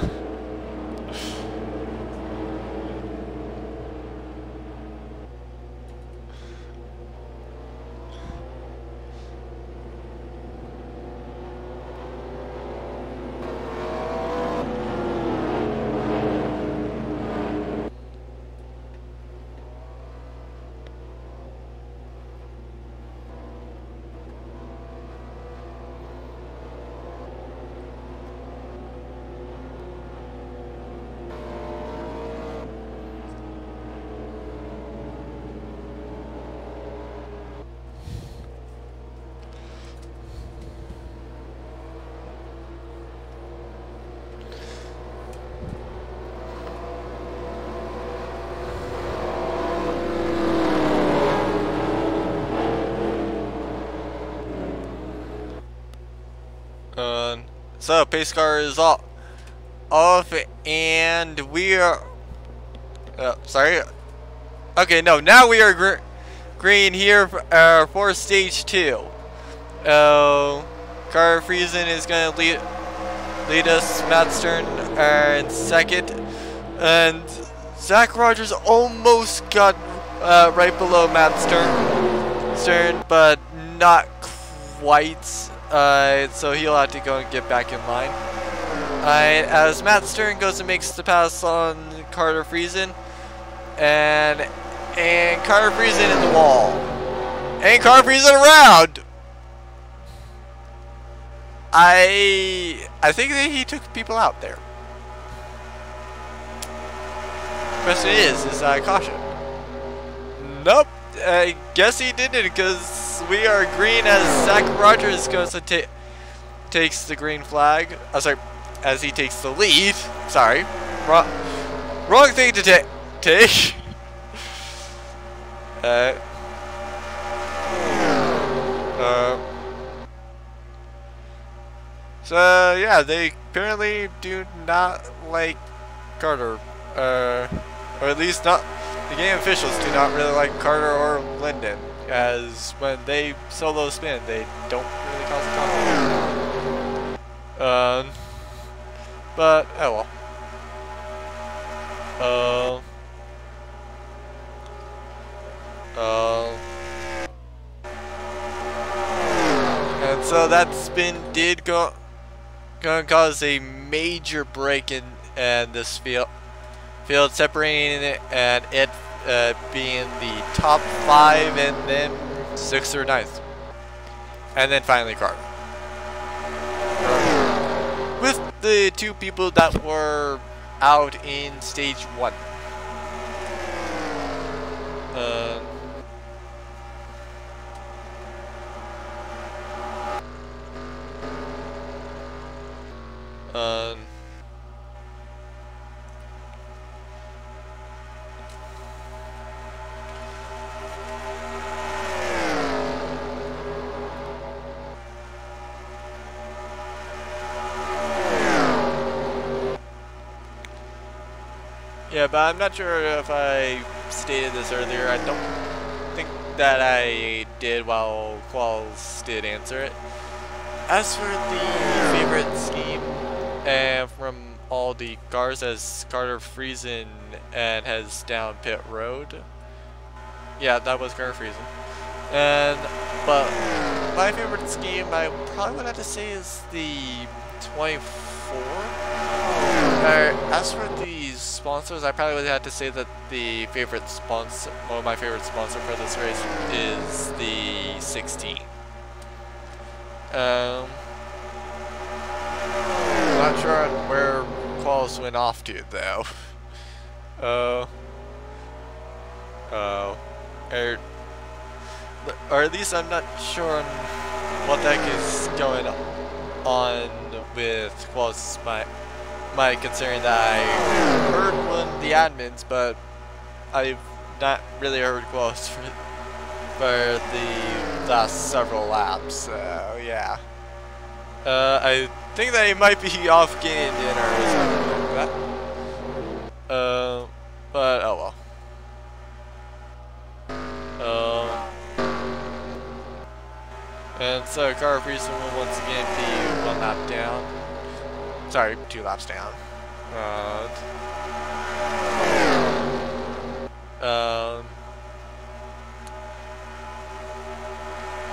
So pace car is off, and we are. Sorry. Okay, no. Now we are green here for stage 2. Carter Friesen is gonna lead us. Matt Stern in second, and Zach Rogers almost got right below Matt Stern, but not quite. So he'll have to go and get back in line. As Matt Stern goes and makes the pass on Carter Friesen, and Carter Friesen in the wall, and Carter Friesen around. I think that he took people out there. Question is caution? Nope. I guess he didn't, because we are green as Zach Rogers goes and takes the green flag. Oh, sorry, as he takes the lead. Sorry, wrong thing to take. So yeah, they apparently do not like Carter, or at least not. The game officials do not really like Carter or Linden, as when they solo spin, they don't really cause a conflict. But oh well. And so that spin did gonna cause a major break in this field, separating it, and it being the top 5 and then 6th or 9th, and then finally Carter, with the 2 people that were out in stage 1. Yeah, but I'm not sure if I stated this earlier. I don't think that I did while Qualls did answer it. As for the favorite scheme from all the cars, as Carter Friesen and heads down pit road. Yeah, that was Carter Friesen. But my favorite scheme, I probably would have to say, is the 24. As for the sponsors, I probably would have to say that the favorite sponsor, or my favorite sponsor for this race, is the 16. I'm not sure where Qualls went off to though. Or at least I'm not sure on what the heck is going on with Qualls. My concern that I heard one of the admins, but I've not really heard Qualls for the last several laps. So yeah, I think that he might be off getting dinner or something like that. But oh well. And so Carter Friesen will once again be 1 lap down. sorry, 2 laps down.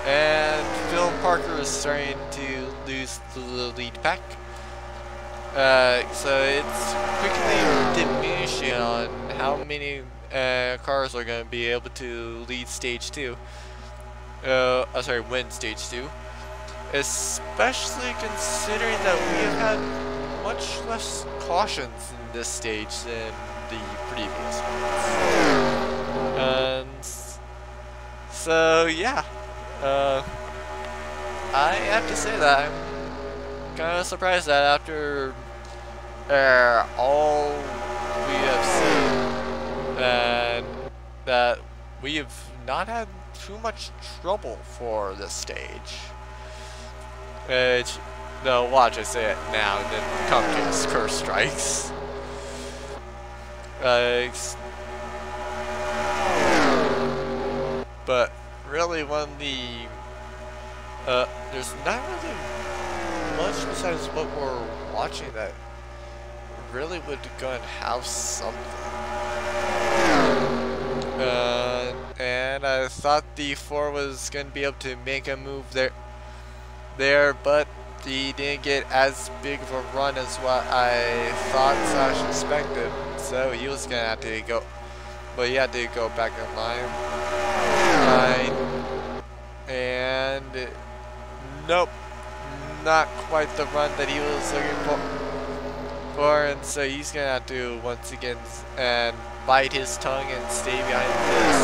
And Phil Parker is starting to lose the lead pack. So it's quickly diminishing on how many cars are going to be able to lead stage 2. Sorry, win stage 2. Especially considering that we have had much less cautions in this stage than the previous ones. And so yeah, I have to say that I'm kind of surprised that after all we have seen, and that we have not had too much trouble for this stage. No, watch, I say it now, and then Comcast curse strikes. But really, one of the there's not really much besides what we're watching that really would go and have something. And I thought the 4 was going to be able to make a move there, but he didn't get as big of a run as what I thought / expected. So he was going to have to go, but he had to go back in line. And nope, not quite the run that he was looking for, and so he's gonna have to once again and bite his tongue and stay behind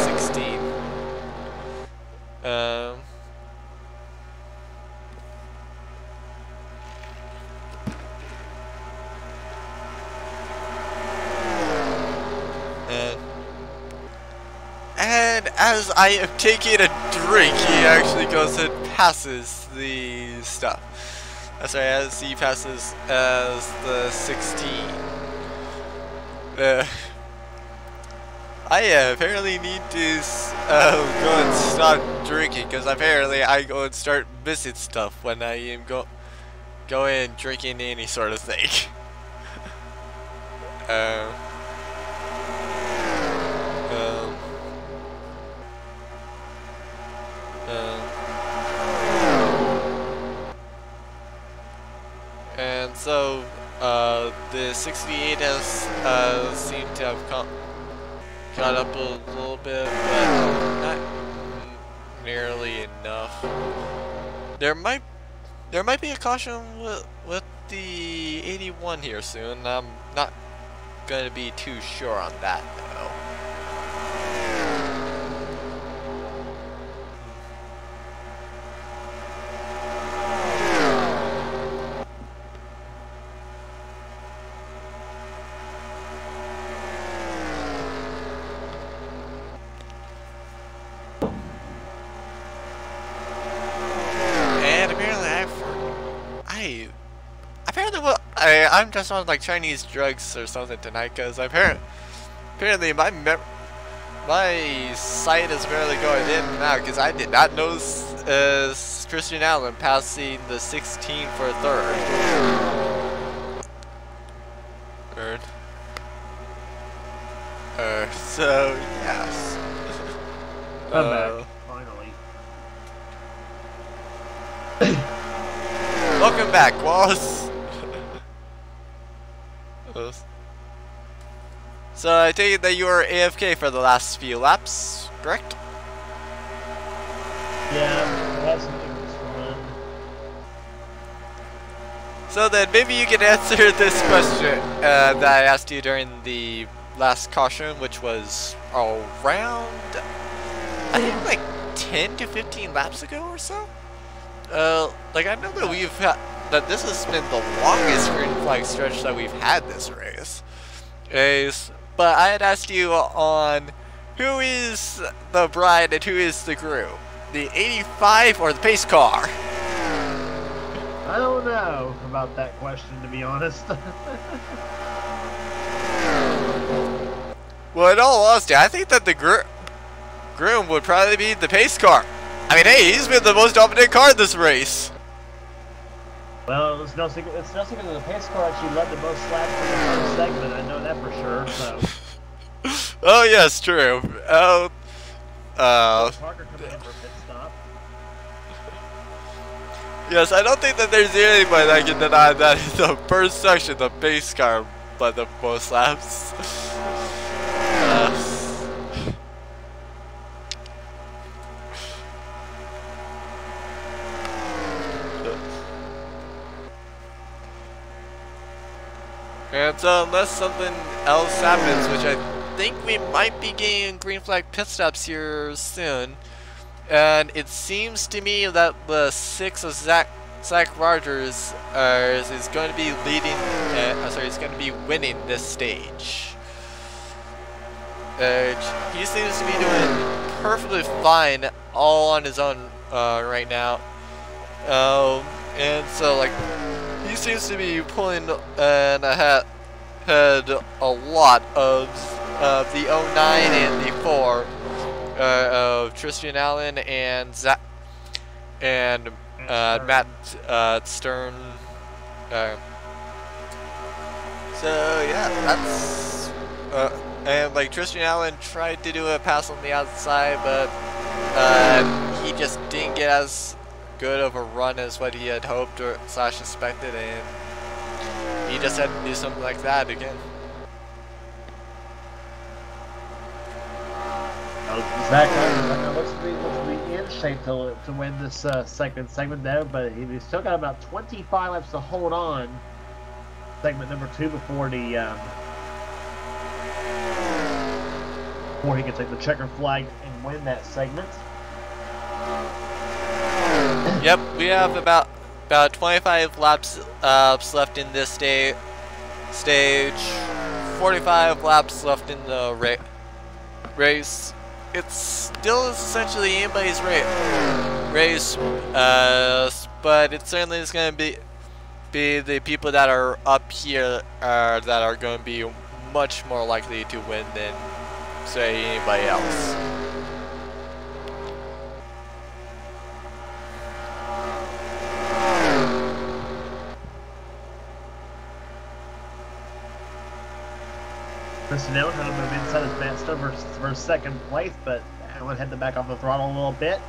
the 16. And as I am taking a drink, he actually goes and passes the stuff. Sorry, as he passes as the 16. I apparently need to go and stop drinking, because apparently I go and start missing stuff when I am going and drinking any sort of thing. And so the 68 has seemed to have caught up a little bit, but not nearly enough. There might be a caution with the 81 here soon. I'm not gonna be too sure on that though. I'm just on like Chinese drugs or something tonight, because apparently my sight is barely going in and out, because I did not notice Christian Allen passing the 16 for third. So yes. I'm back, finally. Welcome back, Wallace. So I take it that you were AFK for the last few laps, correct? Yeah, that's this run. So then maybe you can answer this question that I asked you during the last caution, which was around, I think like 10 to 15 laps ago or so. Like I know that we've had, that this has been the longest green flag stretch that we've had this race. But I had asked you on who is the bride and who is the groom, the 85 or the pace car? I don't know about that question, to be honest. Well, in all honesty, I think that the groom would probably be the pace car. I mean, hey, he's been the most dominant car in this race. Well, it's no secret. It's no secret that the pace car actually led the most laps in the first segment. I know that for sure. So. Oh yes, true. Oh. Parker coming in for a pit stop. Yes, I don't think that there's anybody that can deny that in the first section, the base car led the most laps. And so unless something else happens, which I think we might be getting green flag pit stops here soon, and it seems to me that the 6 of Zach Rogers is going to be leading. He's going to be winning this stage. He seems to be doing perfectly fine all on his own right now, and so like he seems to be pulling ahead a lot of the 09 and the 4 of Tristan Allen and Zach and Matt Stern. So yeah, that's and like Tristan Allen tried to do a pass on the outside, but he just didn't get as good of a run as what he had hoped or / expected, and he just had to do something like that again. Zach looks to be in shape to win this segment there, but he's still got about 25 laps to hold on. Segment number 2 before he can take the checker flag and win that segment. Yep, we have about 25 laps left in this stage. 45 laps left in the race. It's still essentially anybody's race, but it certainly is going to be the people that are up here that are going to be much more likely to win than, say, anybody else. Tristan Allen trying to move inside his master for second place, but Allen had to back off the throttle a little bit.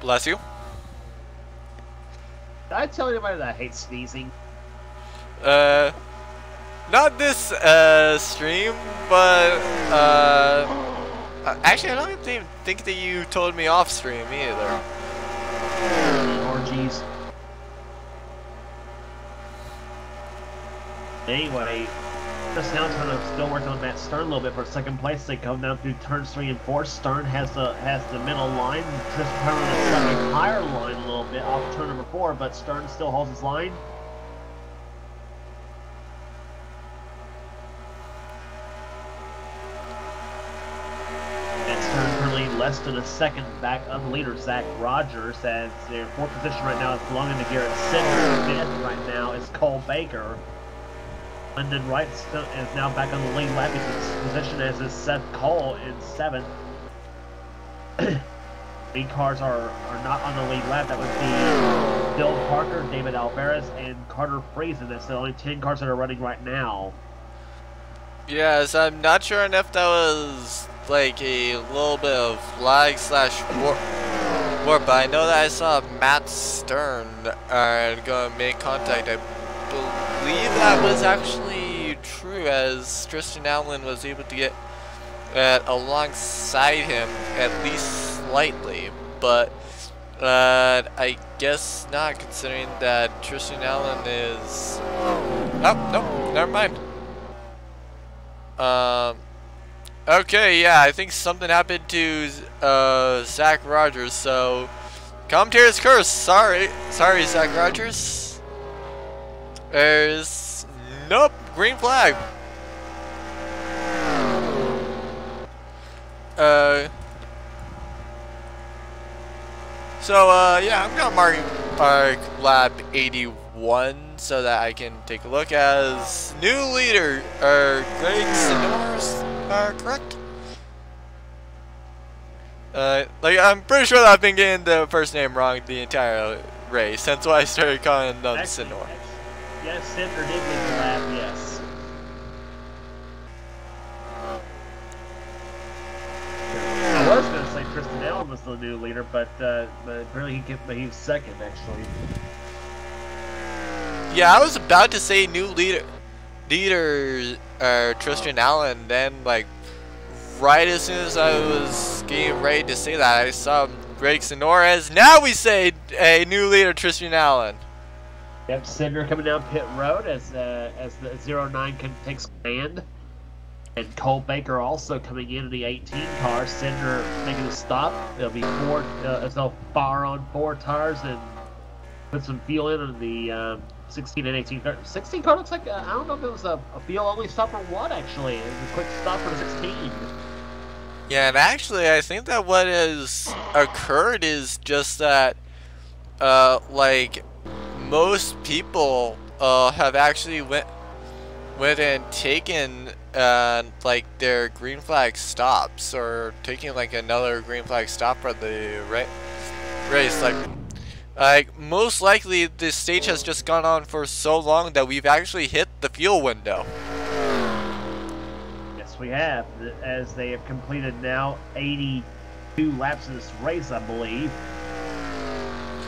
Bless you. Did I tell anybody that I hate sneezing? Not this stream, but actually I don't even think that you told me off stream either. Orgies. Anyway, just now still working on Matt Stern a little bit for second place. They come down through turns 3 and 4. Stern has the middle line. Tristan Turner is second higher line a little bit off turn number 4, but Stern still holds his line. Matt Stern currently less than a second back of the leader, Zach Rogers, as their 4th position right now is belonging to Garrett Sidner. 5th right now is Cole Baker. Lyndon Wright is now back on the lead lap. He's in position as is Seth Cole in 7th. Lead cars are not on the lead lap. That would be Bill Parker, David Alvarez, and Carter Friesen. That's the only 10 cars that are running right now. Yes, I'm not sure if that was like a little bit of lag / warp, but I know that I saw Matt Stern go and make contact. I believe that was actually true, as Tristan Allen was able to get alongside him at least slightly, but I guess not, considering that Tristan Allen is... Oh, no, never mind. Okay, yeah, I think something happened to Zach Rogers, so commentator's curse. Sorry, Zach Rogers. There's nope, green flag. Yeah, I'm gonna mark lap 81 so that I can take a look as new leader, Greg Senors, correct? Like, I'm pretty sure that I've been getting the first name wrong the entire race. That's why I started calling them Sinor. Yes, Cinder did lead the lap, yes. I was going to say Tristan Allen was the new leader, but apparently he was second, actually. Yeah, I was about to say new leader Tristan Allen, then like right as soon as I was getting ready to say that, I saw Greg Sonoras. Now we say a new leader Tristan Allen. Yep, Cinder coming down pit road as the 09 takes command, and Cole Baker also coming in the 18 car. Cinder making a stop. It'll be four. They'll fire on 4 tires and put some fuel in on the 16 and 18 car. 16 car looks like I don't know if it was a fuel only stop or what. Actually, it was a quick stop for the 16. Yeah, and actually, I think that what has occurred is just that, like, most people have actually went and taken like their green flag stops, or taking like another green flag stop for the race. Like most likely this stage has just gone on for so long that we've actually hit the fuel window. Yes, we have, as they have completed now 82 laps of this race, I believe.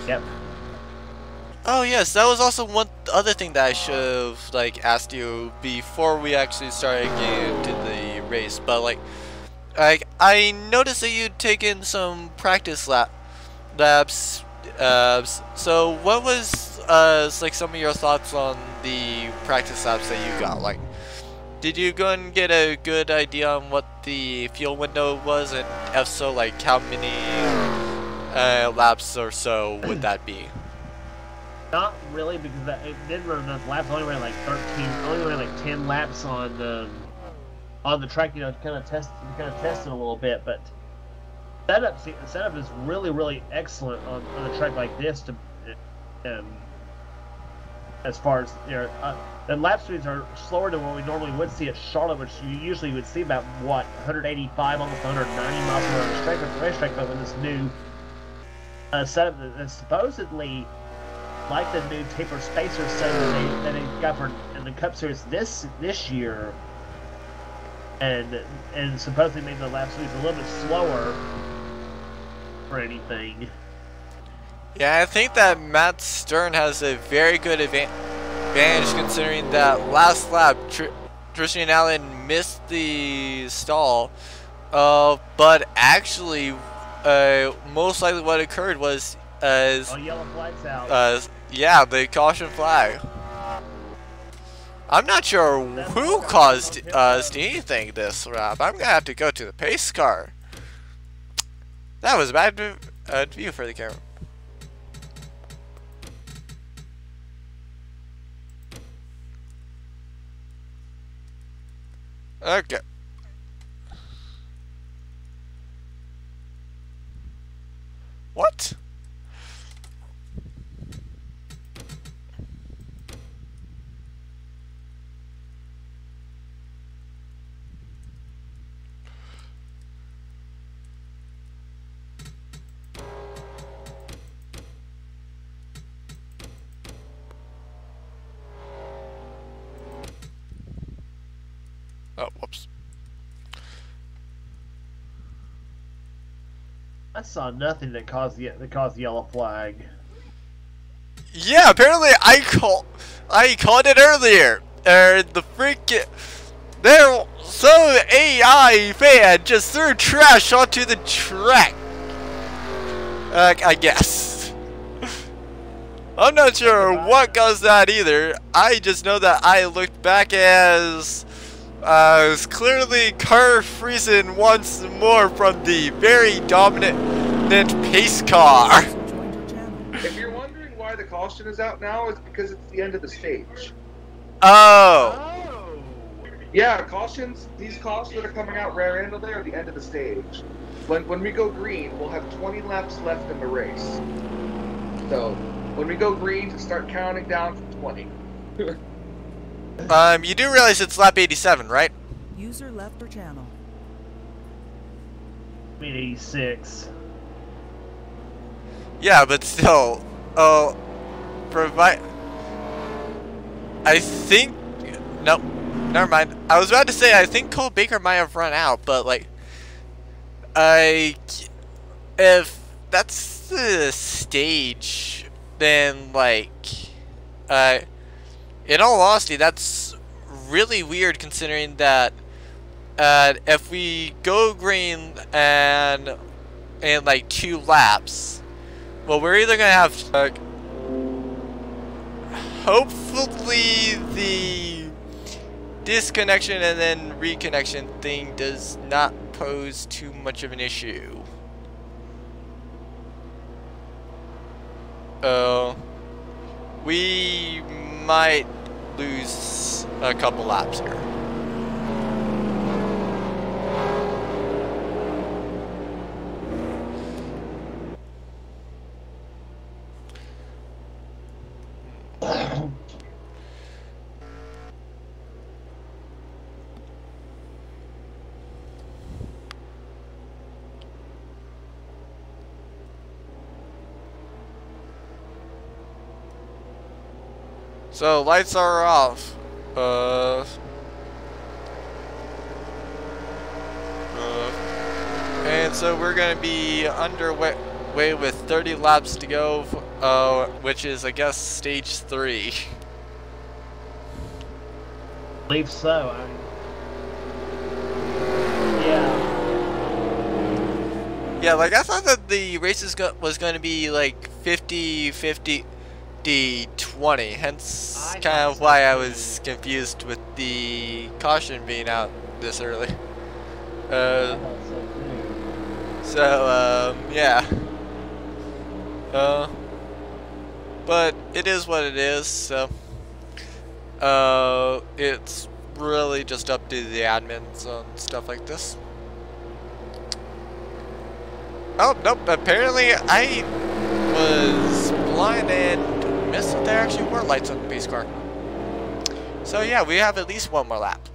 Yep. Oh yes, that was also one other thing that I should have like asked you before we actually started getting into the race. But like I noticed that you'd taken some practice laps. So what was like some of your thoughts on the practice laps that you got? Like, did you go and get a good idea on what the fuel window was, and if so, like how many laps or so would that be? Not really, because it didn't run enough laps. Only ran like 10 laps on the track. You know, kind of tested a little bit, but the setup is really excellent on a track like this. As far as the lap speeds are slower than what we normally would see at Charlotte, which you usually would see about 185, almost 190 miles per hour on the racetrack. But with this new setup that's supposedly like the new taper spacer setup that they got in the Cup Series this year, and supposedly made the lap speeds a little bit slower or anything. Yeah, I think that Matt Stern has a very good advantage, considering that last lap Tristan Allen missed the stall, but actually most likely what occurred was yellow flag's out. Yeah, the caution flag. I'm not sure who caused us anything this lap. I'm gonna have to go to the pace car. That was a bad view for the camera. Okay. What? Oh, whoops. I saw nothing that caused the yellow flag. Yeah, apparently I called it earlier. The freaking some AI fan just threw trash onto the track. I guess. I'm not sure what caused that either. I just know that I looked back as was clearly car freezing once more from the very dominant pace car. If you're wondering why the caution is out now, it's because it's the end of the stage. Oh. Yeah, cautions. These cautions that are coming out rear end are the end of the stage. When we go green, we'll have 20 laps left in the race. So when we go green, start counting down from 20. You do realize it's lap 87, right? User left your channel. mean 86. Yeah, but still, provide. I think. Nope. Never mind. I was about to say I think Cole Baker might have run out, but like, if that's the stage, then like, in all honesty, that's really weird considering that, if we go green and in like 2 laps, well, we're either gonna have hopefully the disconnection and then reconnection thing does not pose too much of an issue. We might lose a couple laps here. So lights are off. And so we're gonna be underway with 30 laps to go, which is, I guess, stage 3. I believe so. I mean, yeah. Yeah, like I thought that the race was going to be like 50-50. D20, hence kind of why I was confused with the caution being out this early. Yeah. But it is what it is, so it's really just up to the admins on stuff like this. Oh, nope, apparently I was blind and missed that there actually were lights on the base car. So yeah, we have at least 1 more lap.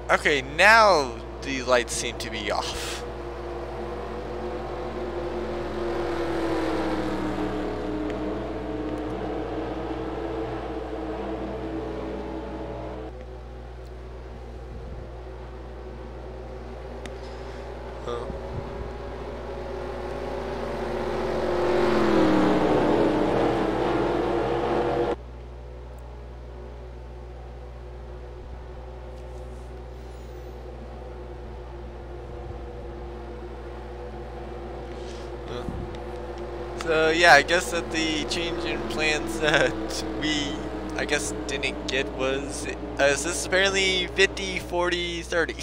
Okay, now the lights seem to be off. So yeah, I guess that the change in plans that we, I guess, didn't get was, this is apparently 50, 40, 30.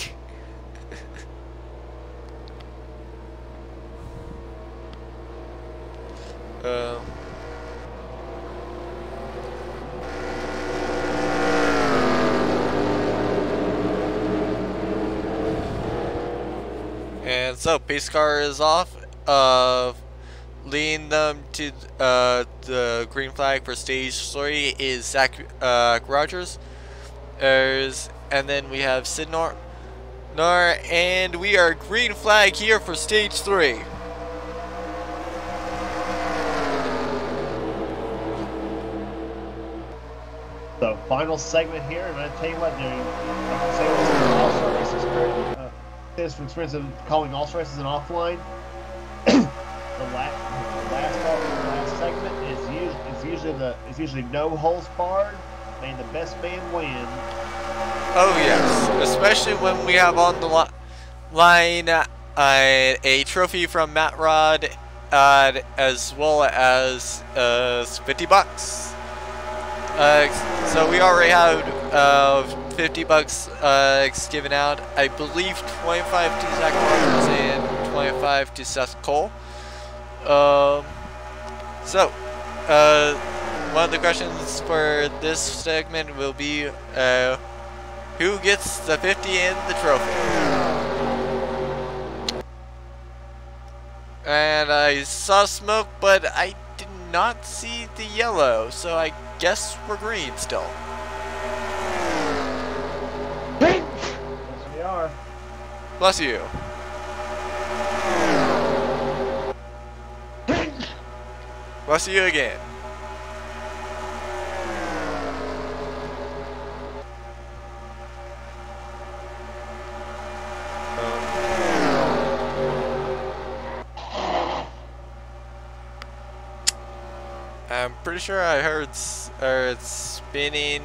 And so, pace car is off. Leading them to the green flag for stage 3 is Zach Rogers. And then we have Sid Nor, and we are green flag here for stage 3. So final segment here, and I tell you what, during all-star races, this from experience of calling all-star races and offline. The last segment is usually no holes barred. May the best man win. Oh yes, especially when we have on the line a trophy from Matt Rod, as well as $50. So we already have $50 given out. I believe 25 to Zach Rogers and 25 to Seth Cole. One of the questions for this segment will be, who gets the 50 and the trophy? And I saw smoke, but I did not see the yellow, so I guess we're green still. Yes, we are. Bless you. Bless you again. I'm pretty sure I heard spinning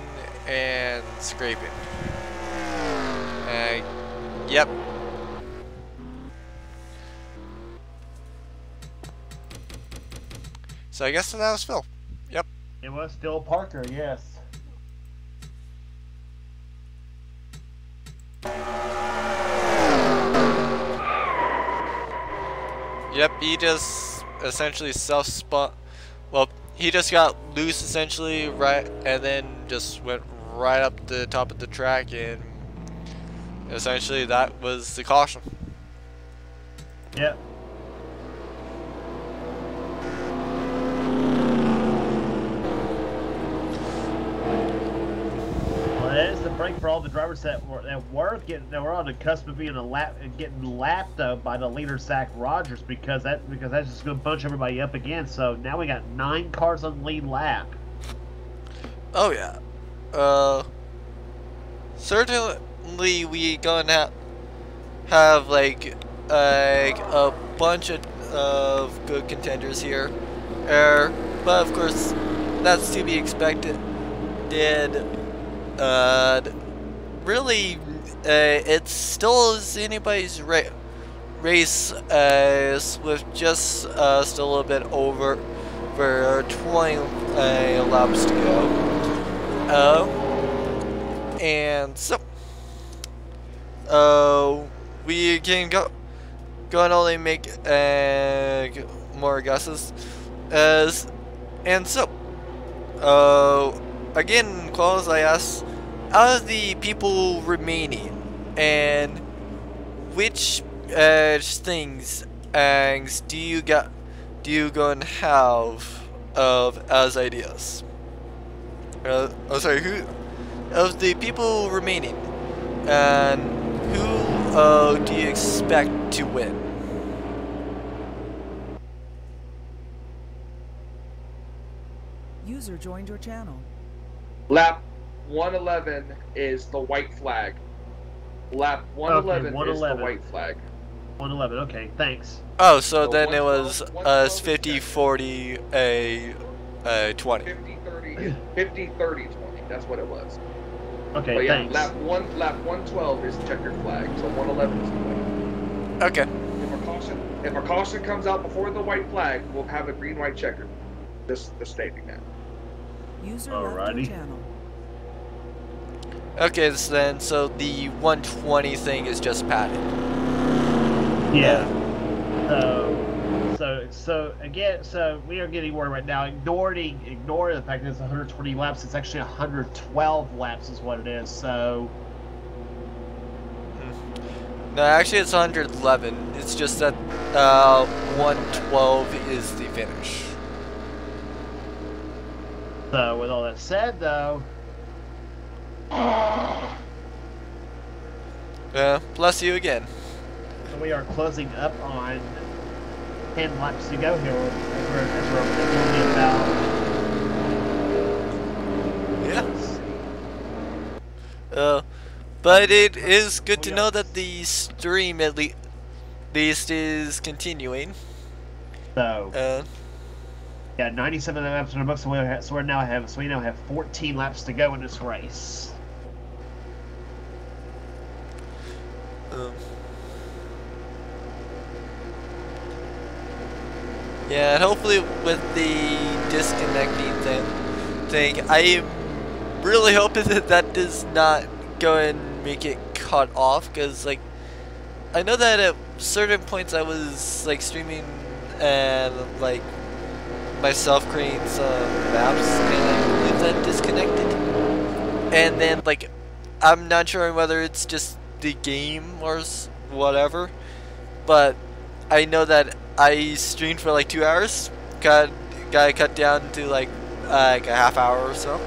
and scraping. Yep. So I guess that was Phil. Yep. It was still Parker, yes. Yep, he just essentially self-spun. Well, he just got loose essentially, right, and then just went right up the top of the track, and essentially that was the caution. Yep. Well, that is the break for all the drivers that were on the cusp of being getting lapped though by the leader Zach Rogers because that's just going to bunch everybody up again. So now we got 9 cars on the lead lap. Oh yeah. Certainly we gonna have like a bunch of good contenders here, but of course that's to be expected. Really, it still is anybody's race with just still a little bit over for 20 laps to go. And so we can go and only make more guesses and so again, Claus, I asked, out of the people remaining, and which things do you go and have as ideas? Sorry, who of the people remaining, and who do you expect to win? User joined your channel. Lap 111 is the white flag. Lap 111 is the white flag. 111. Okay, thanks. Oh, so then it was 50-40 a 20. 50-30 20. That's what it was. Okay, but yeah, thanks. lap 112 is checkered flag, so 111 is the white. Okay. If a caution comes out before the white flag, we'll have a green-white checkered. Just stating that. User left your channel. Okay, so the 120 thing is just padded. Yeah. So again, we are getting worried right now. Ignoring the fact that it's 120 laps. It's actually 112 laps is what it is. So. No, actually it's 111. It's just that 112 is the finish. So with all that said, though. Bless you again. So we are closing up on 10 laps to go here. As we're only about. Yeah. But it is good to know that the stream at least is continuing. So. Yeah, 97 laps in our books, so we now have 14 laps to go in this race. Yeah, and hopefully with the disconnecting thing, I am really hoping that does not go and make it cut off, because like I know that at certain points I was like streaming and like myself creating some maps, and I believe that disconnected. And then like I'm not sure whether it's just the game or whatever, but I know that I streamed for like 2 hours. Got cut down to like a half hour or so.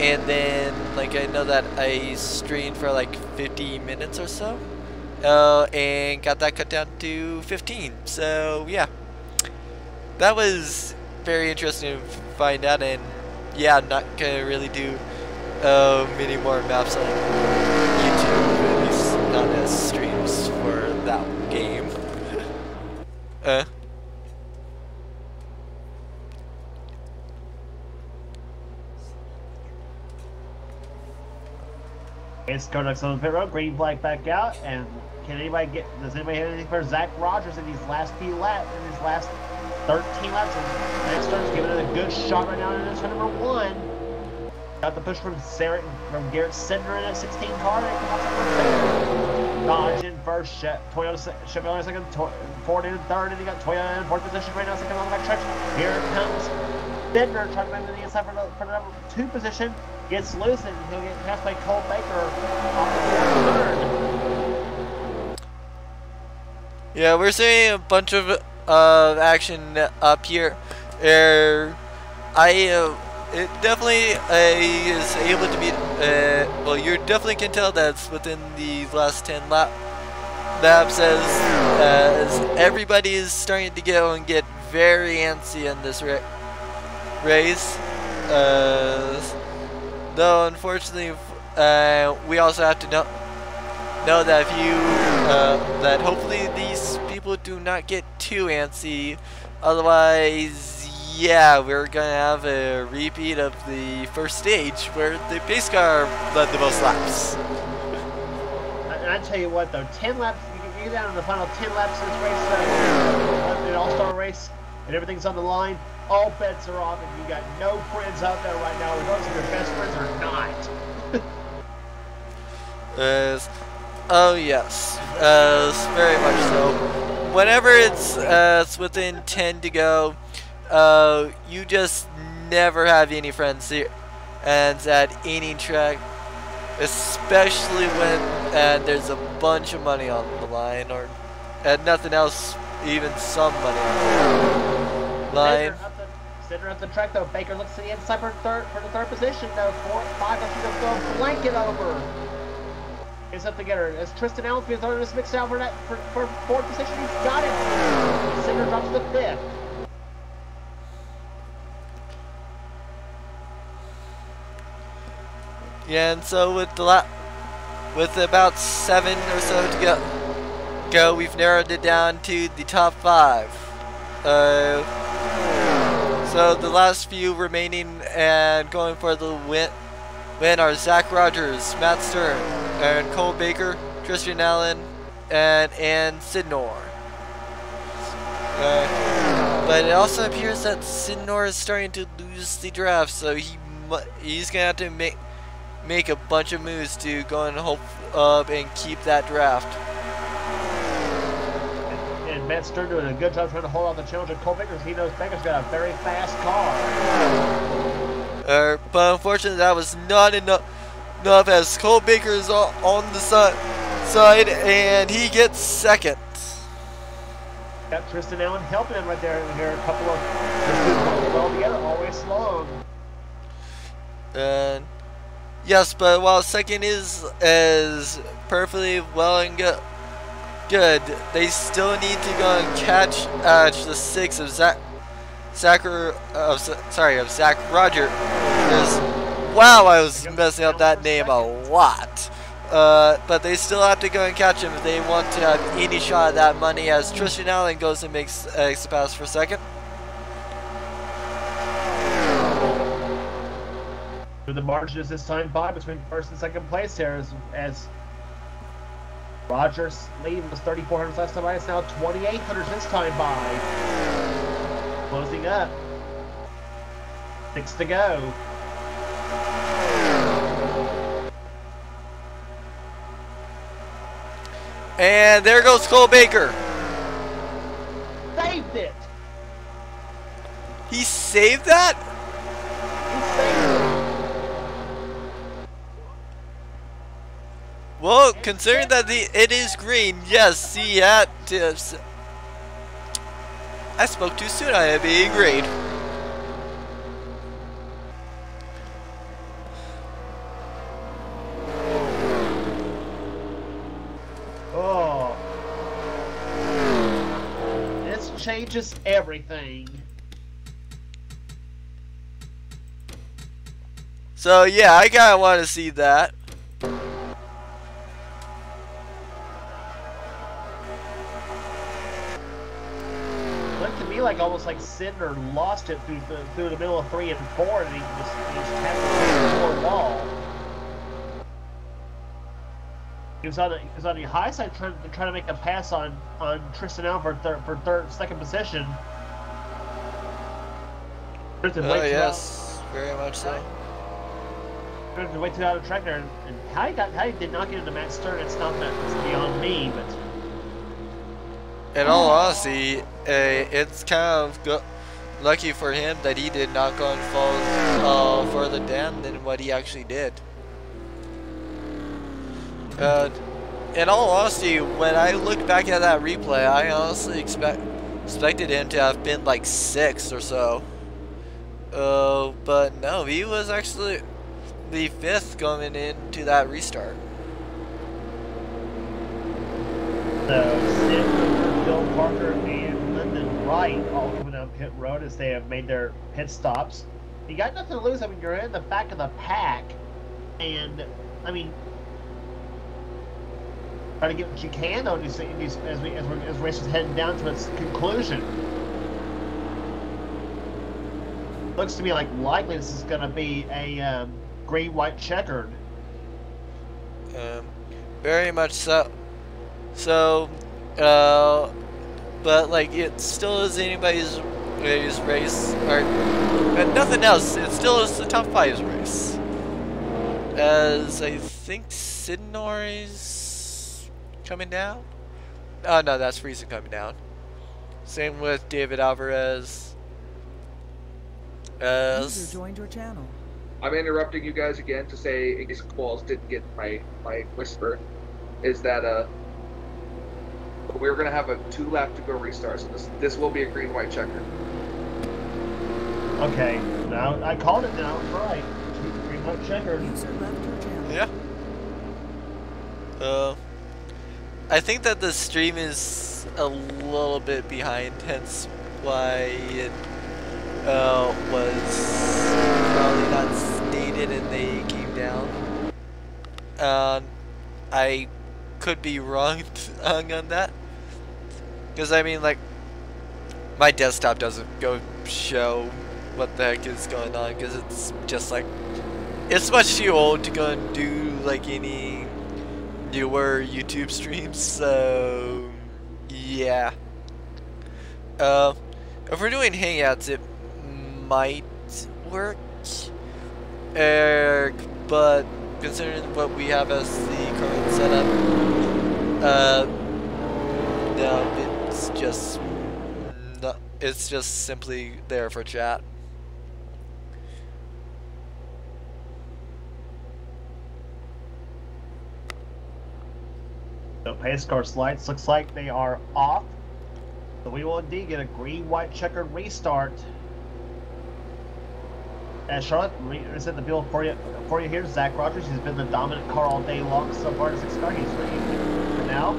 And then like I know that I streamed for like 50 minutes or so. And got that cut down to 15. So yeah, that was very interesting to find out. And yeah, I'm not gonna really do many more maps on YouTube, at least not as streams for that game. It's Codex on the pit road, green flag back out, and does anybody have anything for Zach Rogers in these last few laps, in these last 13 laps? And next turn's giving it a good shot right now in turn number 1. Got the push from Garrett Sidner in a 16 car, and Dodge in first, Toyota Chevrolet in second, Ford in third, and you got Toyota in fourth position right now, second on the back stretch. Here comes Sidner trying to move to the inside for the number 2 position. Gets loose and he'll get passed by Cole Baker off the third. Yeah, we're seeing a bunch of action up here. It definitely is able to be. Well, you definitely can tell that's within the last 10 laps as everybody is starting to go and get very antsy in this race. Though unfortunately, we also have to know that if you that hopefully these people do not get too antsy. Otherwise, yeah, we're gonna have a repeat of the first stage where the pace car led the most laps. And I tell you what, though, 10 laps. You get down to the final 10 laps of this race, an all-star race, and everything's on the line. All bets are off, and you got no friends out there right now, regardless if your best friends or not. Oh yes, very much so. Whenever it's within 10 to go, you just never have any friends here, and at any track, especially when there's a bunch of money on the line, or nothing else, even some money on the line. Center at the track though. Baker looks to the inside for the third position though. 4, 5, I think they'll go blanket over. Gets up together as Tristan Allen's being thrown in this mix out for fourth position. He's got it. Singer drops to the 5th. Yeah, and so with about 7 or so to go, we've narrowed it down to the top 5. So the last few remaining and going for the win are Zach Rogers, Matt Stern, and Cole Baker, Tristan Allen, and Sidnor. But it also appears that Sidnor is starting to lose the draft, so he's gonna have to make a bunch of moves to go and hope and keep that draft. Matt Stern doing a good job trying to hold on the challenge of Cole Baker. He knows Baker's got a very fast car. But unfortunately, that was not enough as Cole Baker is on the side, and he gets second. Got Tristan Allen helping him right there. Here, a couple of all together, always long. Yes, but while second is perfectly well and good, they still need to go and catch the 6 of Zach Roger. Wow, I was messing up that name a lot. But they still have to go and catch him if they want to have any shot at that money, as Tristan Allen goes and makes the pass for second. The margin is this time by between first and second place here as Rogers' lead was 3,400 last time by. It's now 2,800 this time by. Closing up. 6 to go. And there goes Cole Baker. Saved it. He saved that? He saved it. Well, considering that it is green, yes, see that. I spoke too soon. I be agreed. Oh, this changes everything. So yeah, I kind of want to see that. Looked to me like almost like Sidner lost it through the middle of 3 and 4, and he just tapped the 4 wall. He was on the high side trying to make a pass on Tristan Allen for second position. Oh yes, very much so. To wait till out of track there, and how he did not get into Matt Stern, it's beyond me, but in all honesty, it's kind of lucky for him that he did not go and fall further down than what he actually did. In all honesty, when I look back at that replay, I honestly expected him to have been like 6th or so. But no, he was actually the 5th going into that restart. So, Sid, Bill Parker, and Lyndon Wright all coming down pit road as they have made their pit stops. You got nothing to lose. I mean, you're in the back of the pack, and I mean, try to get what you can though as race is heading down to its conclusion. Looks to me like likely this is going to be a green-white checkered. Very much so. So, but like it still is anybody's race, or nothing else. It still is the top 5's race. As I think Sidnori's coming down. Oh no, that's Friesen coming down. Same with David Alvarez. User joined your channel. I'm interrupting you guys again to say, in case Qualls didn't get my whisper, is that we're gonna have a 2-lap to go restart. So this will be a green-white checker. Okay, now I called it now. Right, green-white checker. User left your channel. Yeah. I think that the stream is a little bit behind, hence why it was probably not stated and they came down. I could be wrong on that, because I mean, like, my desktop doesn't go show what the heck is going on, because it's just like, it's much too old to go and do like any newer YouTube streams. So yeah, if we're doing hangouts, it might work, but considering what we have as the current setup, no, it's just simply there for chat. So pace car lights looks like they are off. So we will indeed get a green-white checkered restart. As Charlotte is in the build for you here, Zach Rogers. He's been the dominant car all day long so far to 6 car. He's ready for now.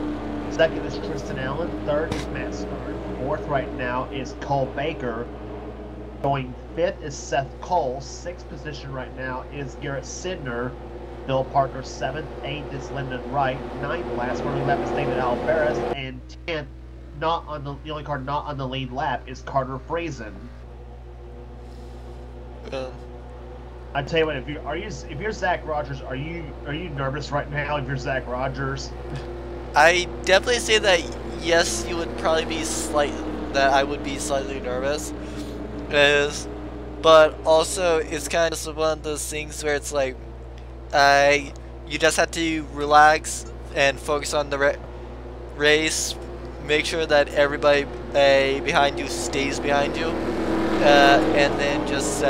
Second is Tristan Allen. Third is Matt Stern. Fourth right now is Cole Baker. Going 5th is Seth Cole. 6th position right now is Garrett Sidner. Bill Parker 7th. 8th is Lyndon Wright. 9th, last running lap is David Alvarez. And 10th, the only car not on the lead lap is Carter Friesen. I tell you what, if you're Zach Rogers, are you nervous right now? If you're Zach Rogers, I definitely say that yes, you would probably be I would be slightly nervous, but also it's kind of one of those things where it's like, you just have to relax and focus on the race, make sure that everybody behind you stays behind you. And then just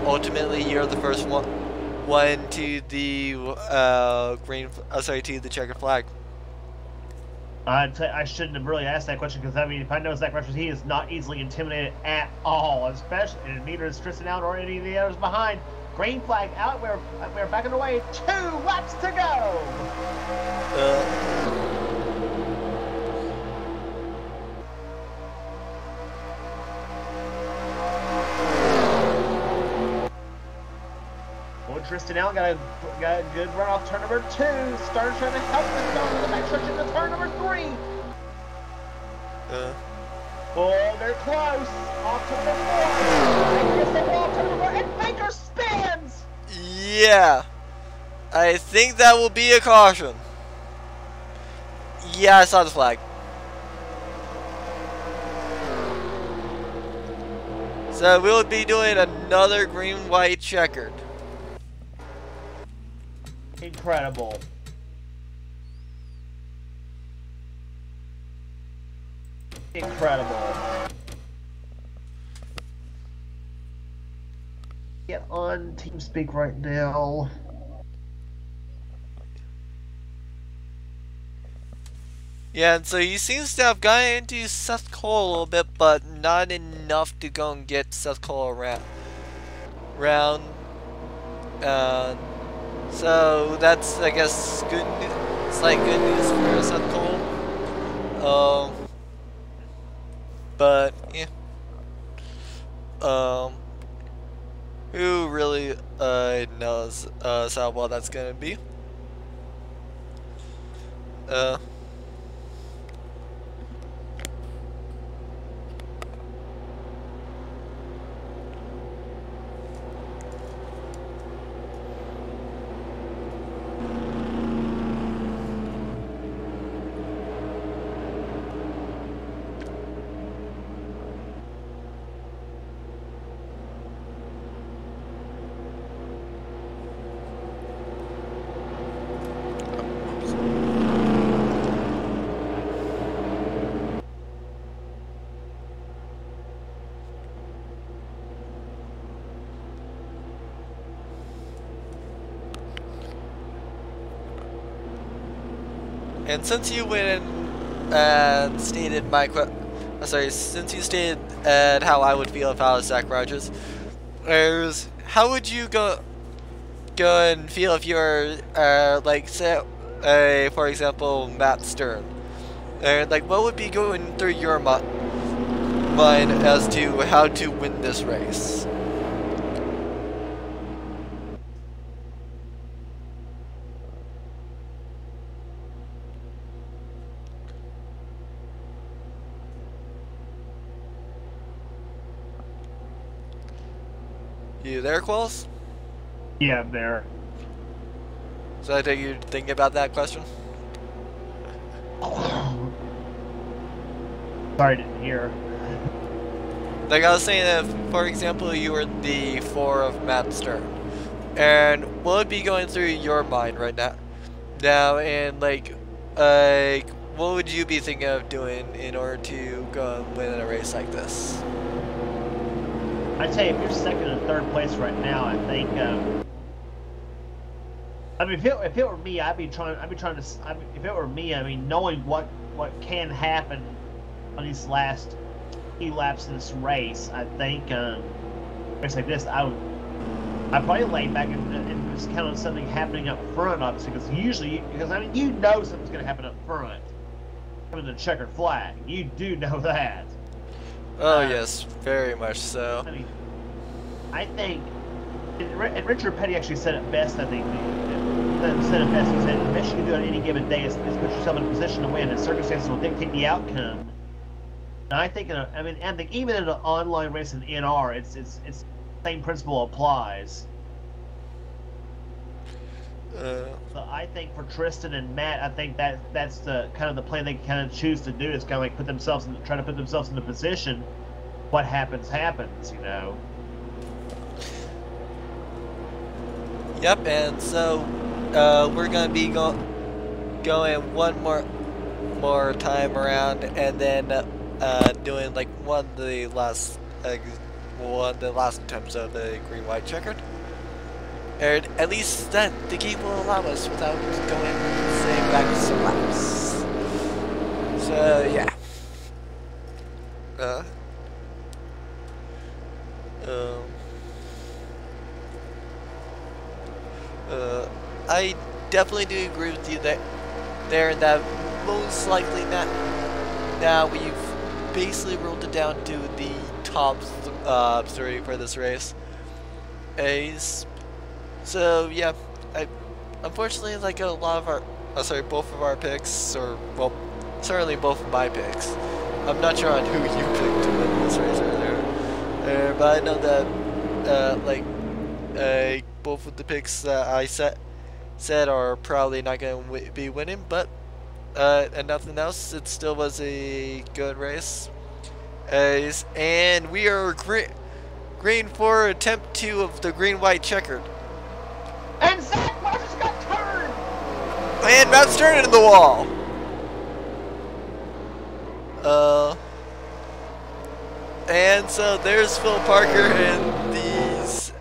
ultimately you're the first one one to the to the checkered flag? I shouldn't have really asked that question because, I mean, if I know Zach Rogers, he is not easily intimidated at all, especially, and neither is Tristan Allen or any of the others behind. Green flag out. We're back on the way. 2 laps to go. Tristan Allen got a good run off turn number 2. Started trying to help the start of the back stretch into turn number 3. Oh, they're close. Off turn number 4. Baker gets the wall, turn number 4, and Baker spins. Yeah, I think that will be a caution. Yeah, I saw the flag. So we'll be doing another green-white checkered. Incredible. Incredible. Get on TeamSpeak right now. Yeah, and so he seems to have gotten into Seth Cole a little bit, but not enough to go and get Seth Cole around. So that's, I guess, good news. It's like good news for Seth Cole. But yeah. Who really knows how well that's gonna be? And since you went in and stated since you stated how I would feel if I was Zach Rogers, how would you go and feel if you're like, say, for example, Matt Stern? Like, what would be going through your mind as to how to win this race? You there, Quills? Yeah, I'm there. So I think you're thinking about that question? Sorry, I didn't hear. Like I was saying, if, for example, you were the 4 of Matt Stern, and what would be going through your mind right now, and like, what would you be thinking of doing in order to go and win in a race like this? I'd say if you're second and third place right now, I think. I mean, if it were me, I'd be trying to. If it were me, I mean, knowing what can happen on these last few laps in this race, I think race like this, I'd probably lay back and just count on something happening up front, obviously, because I mean, you know something's going to happen up front. Coming to the checkered flag, you do know that. Oh yes, very much so. I mean, I think, and Richard Petty actually said it best. I think he said the best you can do on any given day is put yourself in a position to win, and circumstances will dictate the outcome. And I think, I think even in an online race in NR, it's the same principle applies. So I think for Tristan and Matt, I think that's the kind of the plan they kind of choose to do, is kind of like try to put themselves in the position. What happens, you know. Yep, and so we're gonna be going one more time around, and then doing like one of the last attempts of the green-white checkered. And at least that the game will allow us without going, say, back some laps. So, yeah. I definitely do agree with you there and that most likely not. Now we've basically rolled it down to the top 3 for this race. So yeah, unfortunately, like a lot of our, both of our picks, or well, certainly both of my picks. I'm not sure on who you picked to win this race earlier, but I know that both of the picks that I said are probably not going to be winning, but and nothing else, it still was a good race. And we are green for attempt 2 of the green-white checkered. And Zach Rogers got turned! And Matt's turning in the wall! And so there's Phil Parker in these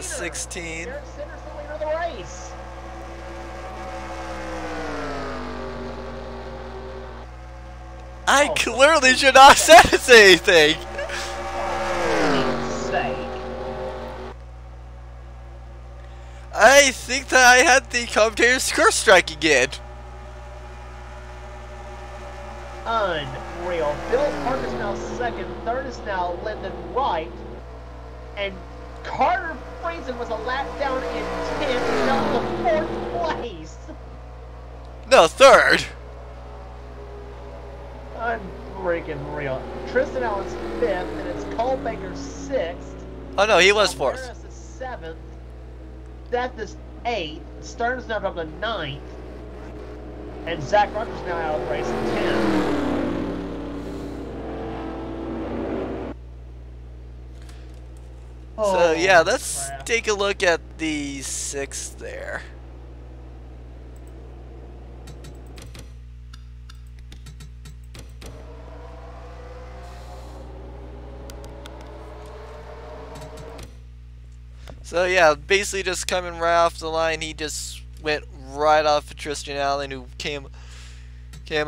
16. Garrett Sinner's the leader of the race. I clearly should not have said anything! I think that I had the commentator's curse strike again. Unreal. Phil Parker's now second. Third is now Lyndon Wright. And Carter Friesen was a lap down in 10th. He's now in the 4th place. No, 3rd. Unfreaking real. Tristan Allen's 5th, and it's Cole Baker 6th. Oh no, he was 4th. Alvarez is 7th. Seth is 8th. Stern's now up to 9th. And Zach Rogers now out of the race in 10th. So yeah, let's take a look at the 6th there. So yeah, basically just coming right off the line, he just went right off of Tristan Allen, who came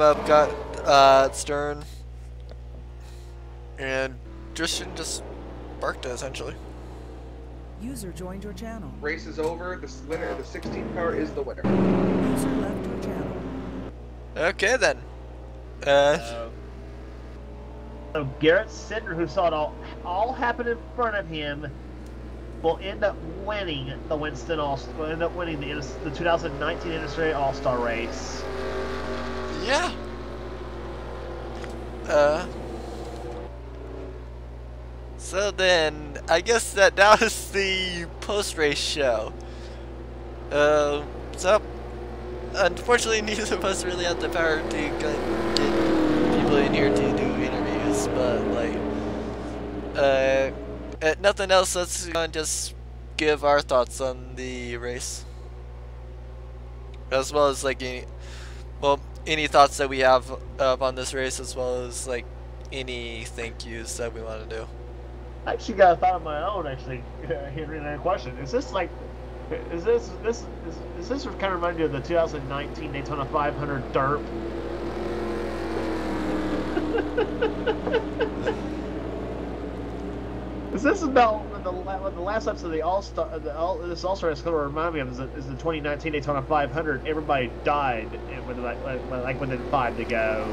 up, got Stern, and Tristan just barked it essentially. User joined your channel. Race is over. The winner, the 16 car, is the winner. User left your channel. Okay then. So Garrett Sinder, who saw it all happen in front of him, will end up winning the Winston will end up winning the 2019 NNSCRA All-Star race. Yeah. So then, I guess that was the post-race show. So, unfortunately, neither of us really had the power to get people in here to do interviews, but like, nothing else, let's just give our thoughts on the race. As well as, like, any thoughts that we have on this race, as well as, like, any thank yous that we want to do. I actually got a thought of my own, actually, hearing that question. Is this like, is this kind of remind you of the 2019 Daytona 500 Derp? Is this about the last episode of the All-Star, this All-Star is going to remind me of is the 2019 Daytona 500. Everybody died within 5 to go.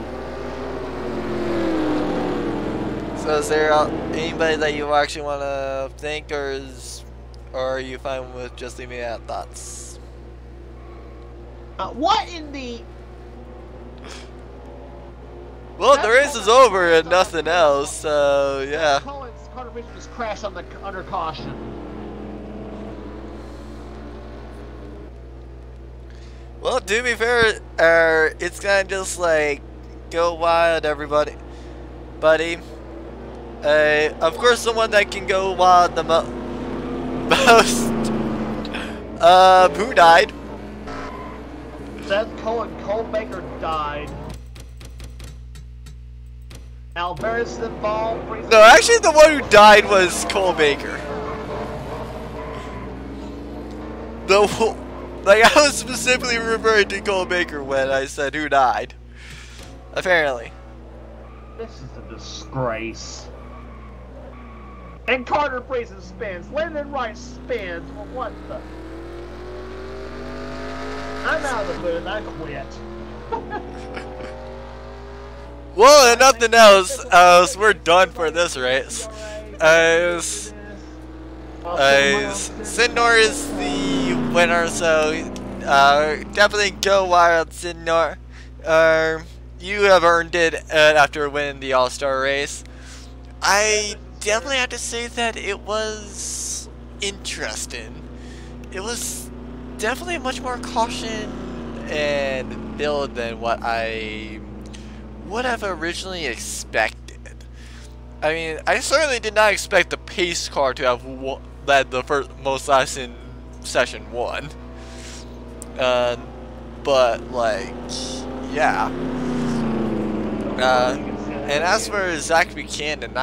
So is there anybody that you actually want to thank, or are you fine with just leaving it at thoughts? What in the... Well, the race is over and nothing else, so yeah. Carter Friesen just crashed on under caution. Well, to be fair, it's kind of just like go wild, everybody, buddy. Of course, the one that can go wild the most. Who died? Seth Cole Baker died. Alvarez the ball. No, actually, the one who died was Cole Baker. Like, I was specifically referring to Cole Baker when I said who died. Apparently. This is a disgrace. And Carter Freezen spins. Lyndon Rice spins. Well, what the? I'm out of the booth. I quit. Well, and nothing else, we're done for this race. Sinor is the winner, so definitely go wild, Sinor. You have earned it after winning the All-Star race. I definitely have to say that it was interesting. It was definitely much more caution and build than what I would have originally expected. I mean, I certainly did not expect the pace car to have led the most laps in session 1. But like, yeah. And as for Zach Buchanan,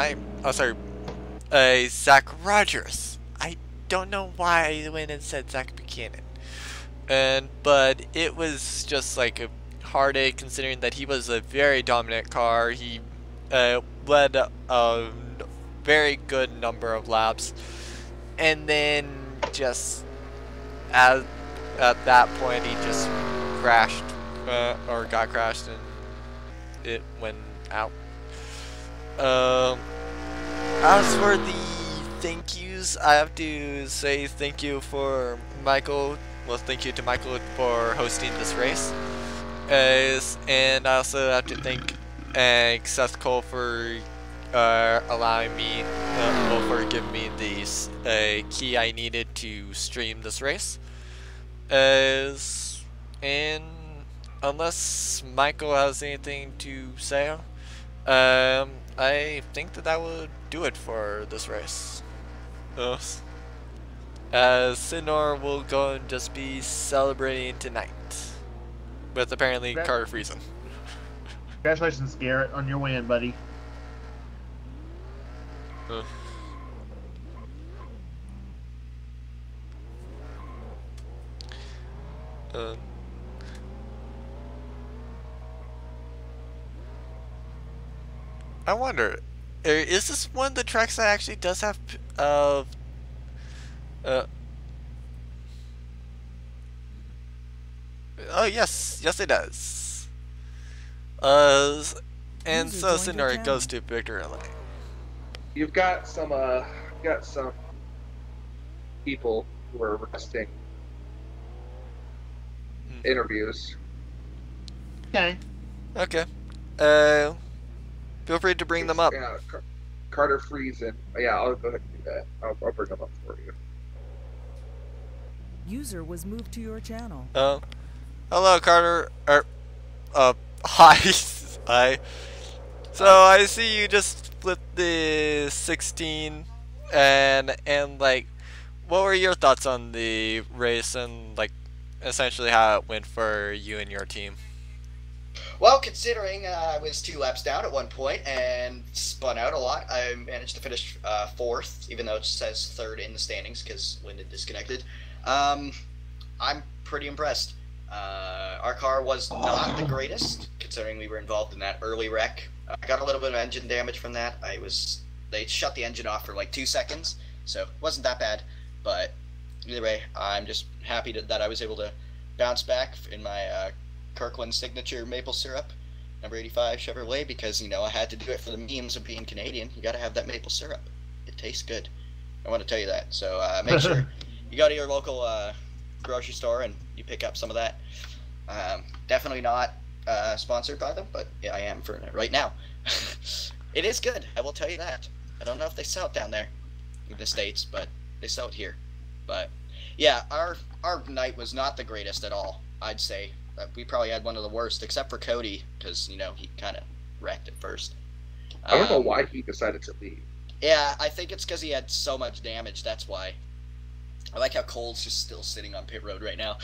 Zach Rogers. I don't know why I went and said Zach Buchanan. But it was just like a heartache considering that he was a very dominant car. He led a very good number of laps, and then just at that point he just crashed or got crashed and it went out. As for the thank yous, I have to say thank you for Michael. Well, thank you to Michael for hosting this race. And I also have to thank Seth Cole for allowing me, for giving me the key I needed to stream this race. And unless Michael has anything to say, I think that would do it for this race. As Sinor will go and just be celebrating tonight with apparently Carter Friesen. Congratulations, Garrett, on your win, buddy. I wonder, is this one of the tracks that actually does have oh yes it does. And so Sinor, it goes to Victor Lane. You've got some people who are requesting interviews. Okay. Okay. Feel free to bring them up. Yeah, Carter Friesen. Yeah, I'll go ahead and do that. I'll bring them up for you. User was moved to your channel. Hello, Carter. Hi. Hi. So I see you just flipped the 16, and like, what were your thoughts on the race and like, essentially how it went for you and your team? Well, considering I was 2 laps down at one point and spun out a lot, I managed to finish 4th, even though it says 3rd in the standings because Lyndon disconnected. I'm pretty impressed. Our car was not the greatest, considering we were involved in that early wreck. I got a little bit of engine damage from that. They shut the engine off for like 2 seconds, so it wasn't that bad. But either way, I'm just happy that I was able to bounce back in my Kirkland signature maple syrup, number 85 Chevrolet, because, you know, I had to do it for the memes of being Canadian. You gotta have that maple syrup. It tastes good. I want to tell you that. So make sure you go to your local grocery store and you pick up some of that. Definitely not sponsored by them, but yeah, I am for right now. It is good, I will tell you that. I don't know if they sell it down there in the States, but they sell it here. But yeah, our night was not the greatest at all, I'd say. We probably had one of the worst, except for Cody, because, you know, he kind of wrecked at first. I don't know why he decided to leave. Yeah, I think it's because he had so much damage, that's why. I like how Cole's just still sitting on pit road right now.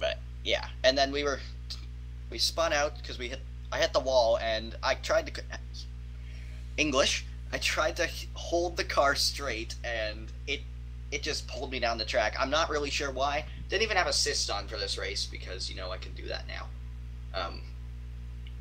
But yeah, and then we spun out because I hit the wall, and I tried to I tried to hold the car straight, and it it just pulled me down the track. I'm not really sure why. Didn't even have assist on for this race because, you know, I can do that now.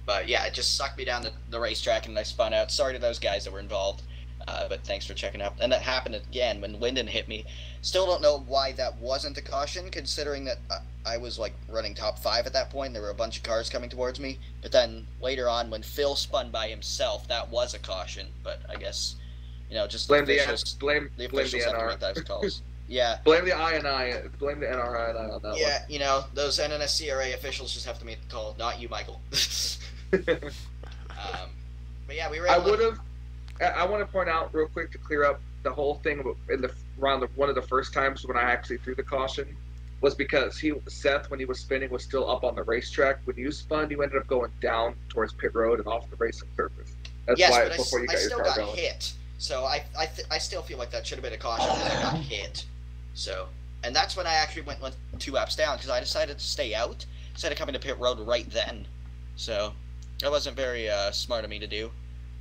But yeah, it just sucked me down the racetrack and I spun out. Sorry to those guys that were involved, but thanks for checking out. And that happened again when Lyndon hit me. Still don't know why that wasn't a caution, considering that I was like running top 5 at that point. There were a bunch of cars coming towards me. But then later on, when Phil spun by himself, that was a caution. But I guess, you know, just Blame the the officials have to make those calls. Yeah. Blame the INI. Blame the NRI on that one. Yeah, you know, those NNSCRA officials just have to make the call, not you, Michael. But yeah, we were. I want to point out real quick to clear up the whole thing in the round of one of the first times when I actually threw the caution was because Seth, when he was spinning, was still up on the racetrack. When you spun, you ended up going down towards pit road and off the racing surface. That's yes, why but before you got your still car got going. hit. So I still feel like that should have been a caution because I got hit. So, and that's when I actually went 2 laps down because I decided to stay out instead of coming to pit road right then. So that wasn't very smart of me to do.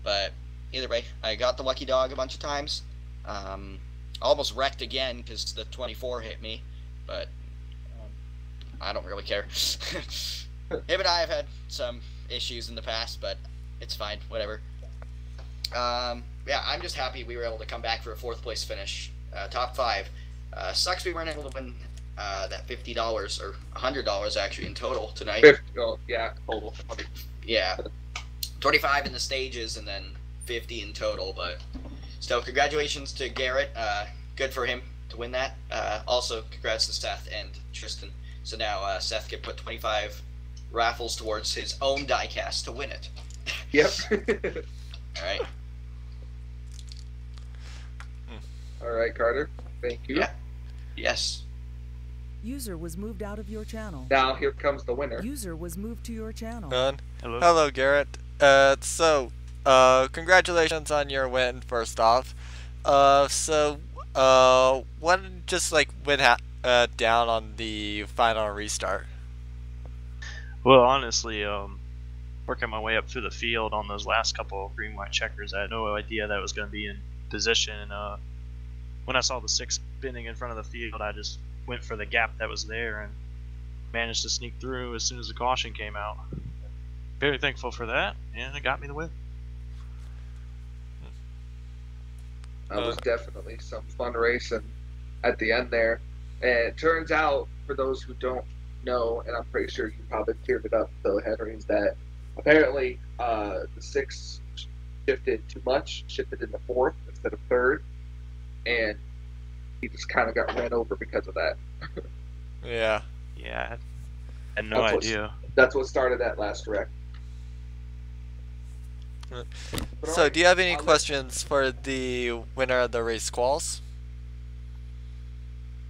But either way, I got the lucky dog a bunch of times. Almost wrecked again because the 24 hit me, but I don't really care. Him and I have had some issues in the past, but it's fine, whatever. Yeah, I'm just happy we were able to come back for a 4th place finish, top 5. Sucks we weren't able to win that $50 or $100 actually in total tonight. 50, oh, yeah, total. Yeah, 25 in the stages and then 50 in total. But still, congratulations to Garrett. Good for him to win that. Also, congrats to Seth and Tristan. So now Seth can put 25 raffles towards his own diecast to win it. Yep. All right. All right, Carter. Thank you. Yeah. Yes. User was moved out of your channel. Now here comes the winner. User was moved to your channel. Hello, Garrett. Congratulations on your win, first off. What just like went down on the final restart? Well, honestly, working my way up through the field on those last couple of green-white checkers, I had no idea that I was going to be in position. When I saw the 6 spinning in front of the field, I just went for the gap that was there and managed to sneak through as soon as the caution came out. Very thankful for that, and it got me the win. That was definitely some fun racing at the end there. And it turns out, for those who don't know, and I'm pretty sure you probably cleared it up, though, Henry, is that apparently the 6 shifted too much, shifted into 4th instead of 3rd, and he just kind of got ran over because of that. Yeah. Yeah, I had no idea. That's what started that last wreck. So, do you have any questions for the winner of the race quals?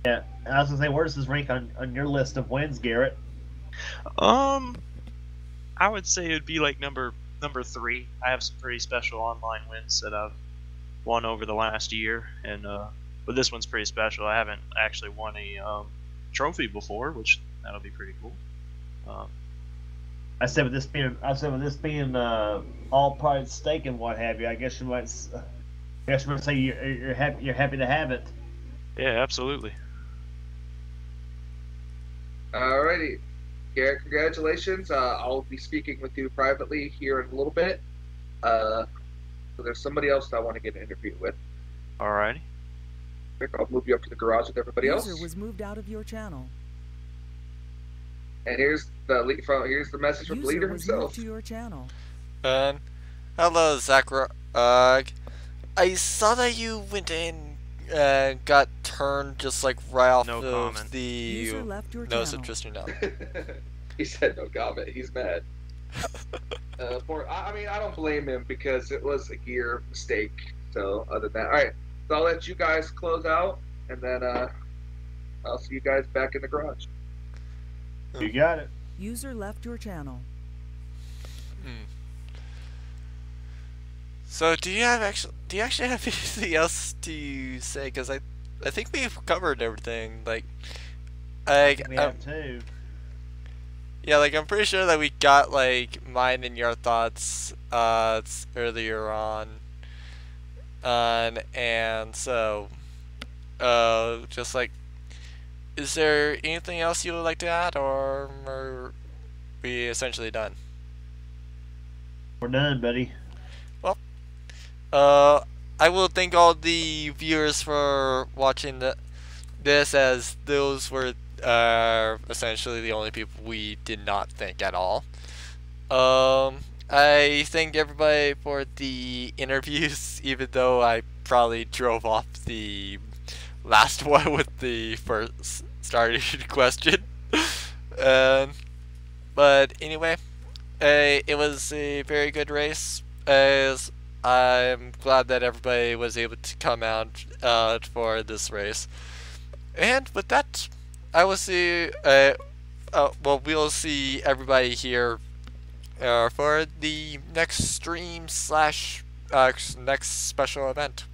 Yeah, I was gonna say, where does this rank on your list of wins, Garrett? I would say it'd be like number 3. I have some pretty special online wins that I've won over the last year, and but this one's pretty special. I haven't actually won a trophy before, which that'll be pretty cool. I said with this being all pride stake and what have you, I guess you might say you're happy to have it. Yeah, absolutely. Alrighty, Garrett, congratulations. I'll be speaking with you privately here in a little bit. So there's somebody else that I want to get an interview with. Alrighty. I'll move you up to the garage with everybody else. User was moved out of your channel. And here's the message from the leader User was himself. moved to your channel. Hello, Zachary. I saw that you went in and got turned just like right off No of comment. the. User left your No, it's channel. interesting now. He said no comment. He's mad. I mean, I don't blame him because it was a gear mistake. So other than that, all right. So I'll let you guys close out, and then I'll see you guys back in the garage. You got it. User left your channel. So, do you actually have anything else to say? Because I think we've covered everything. Like, We have 2. yeah, like I'm pretty sure that we got like mine and your thoughts earlier on, and so just like, is there anything else you would like to add, or are we essentially done? We're done, buddy. Well, uh, I will thank all the viewers for watching this, as those were essentially the only people we did not thank at all. I thank everybody for the interviews, even though I probably drove off the last one with the first starting question. um, but anyway, it was a very good race. As I'm glad that everybody was able to come out for this race. And with that, I will see. Well, we'll see everybody here for the next stream slash next special event.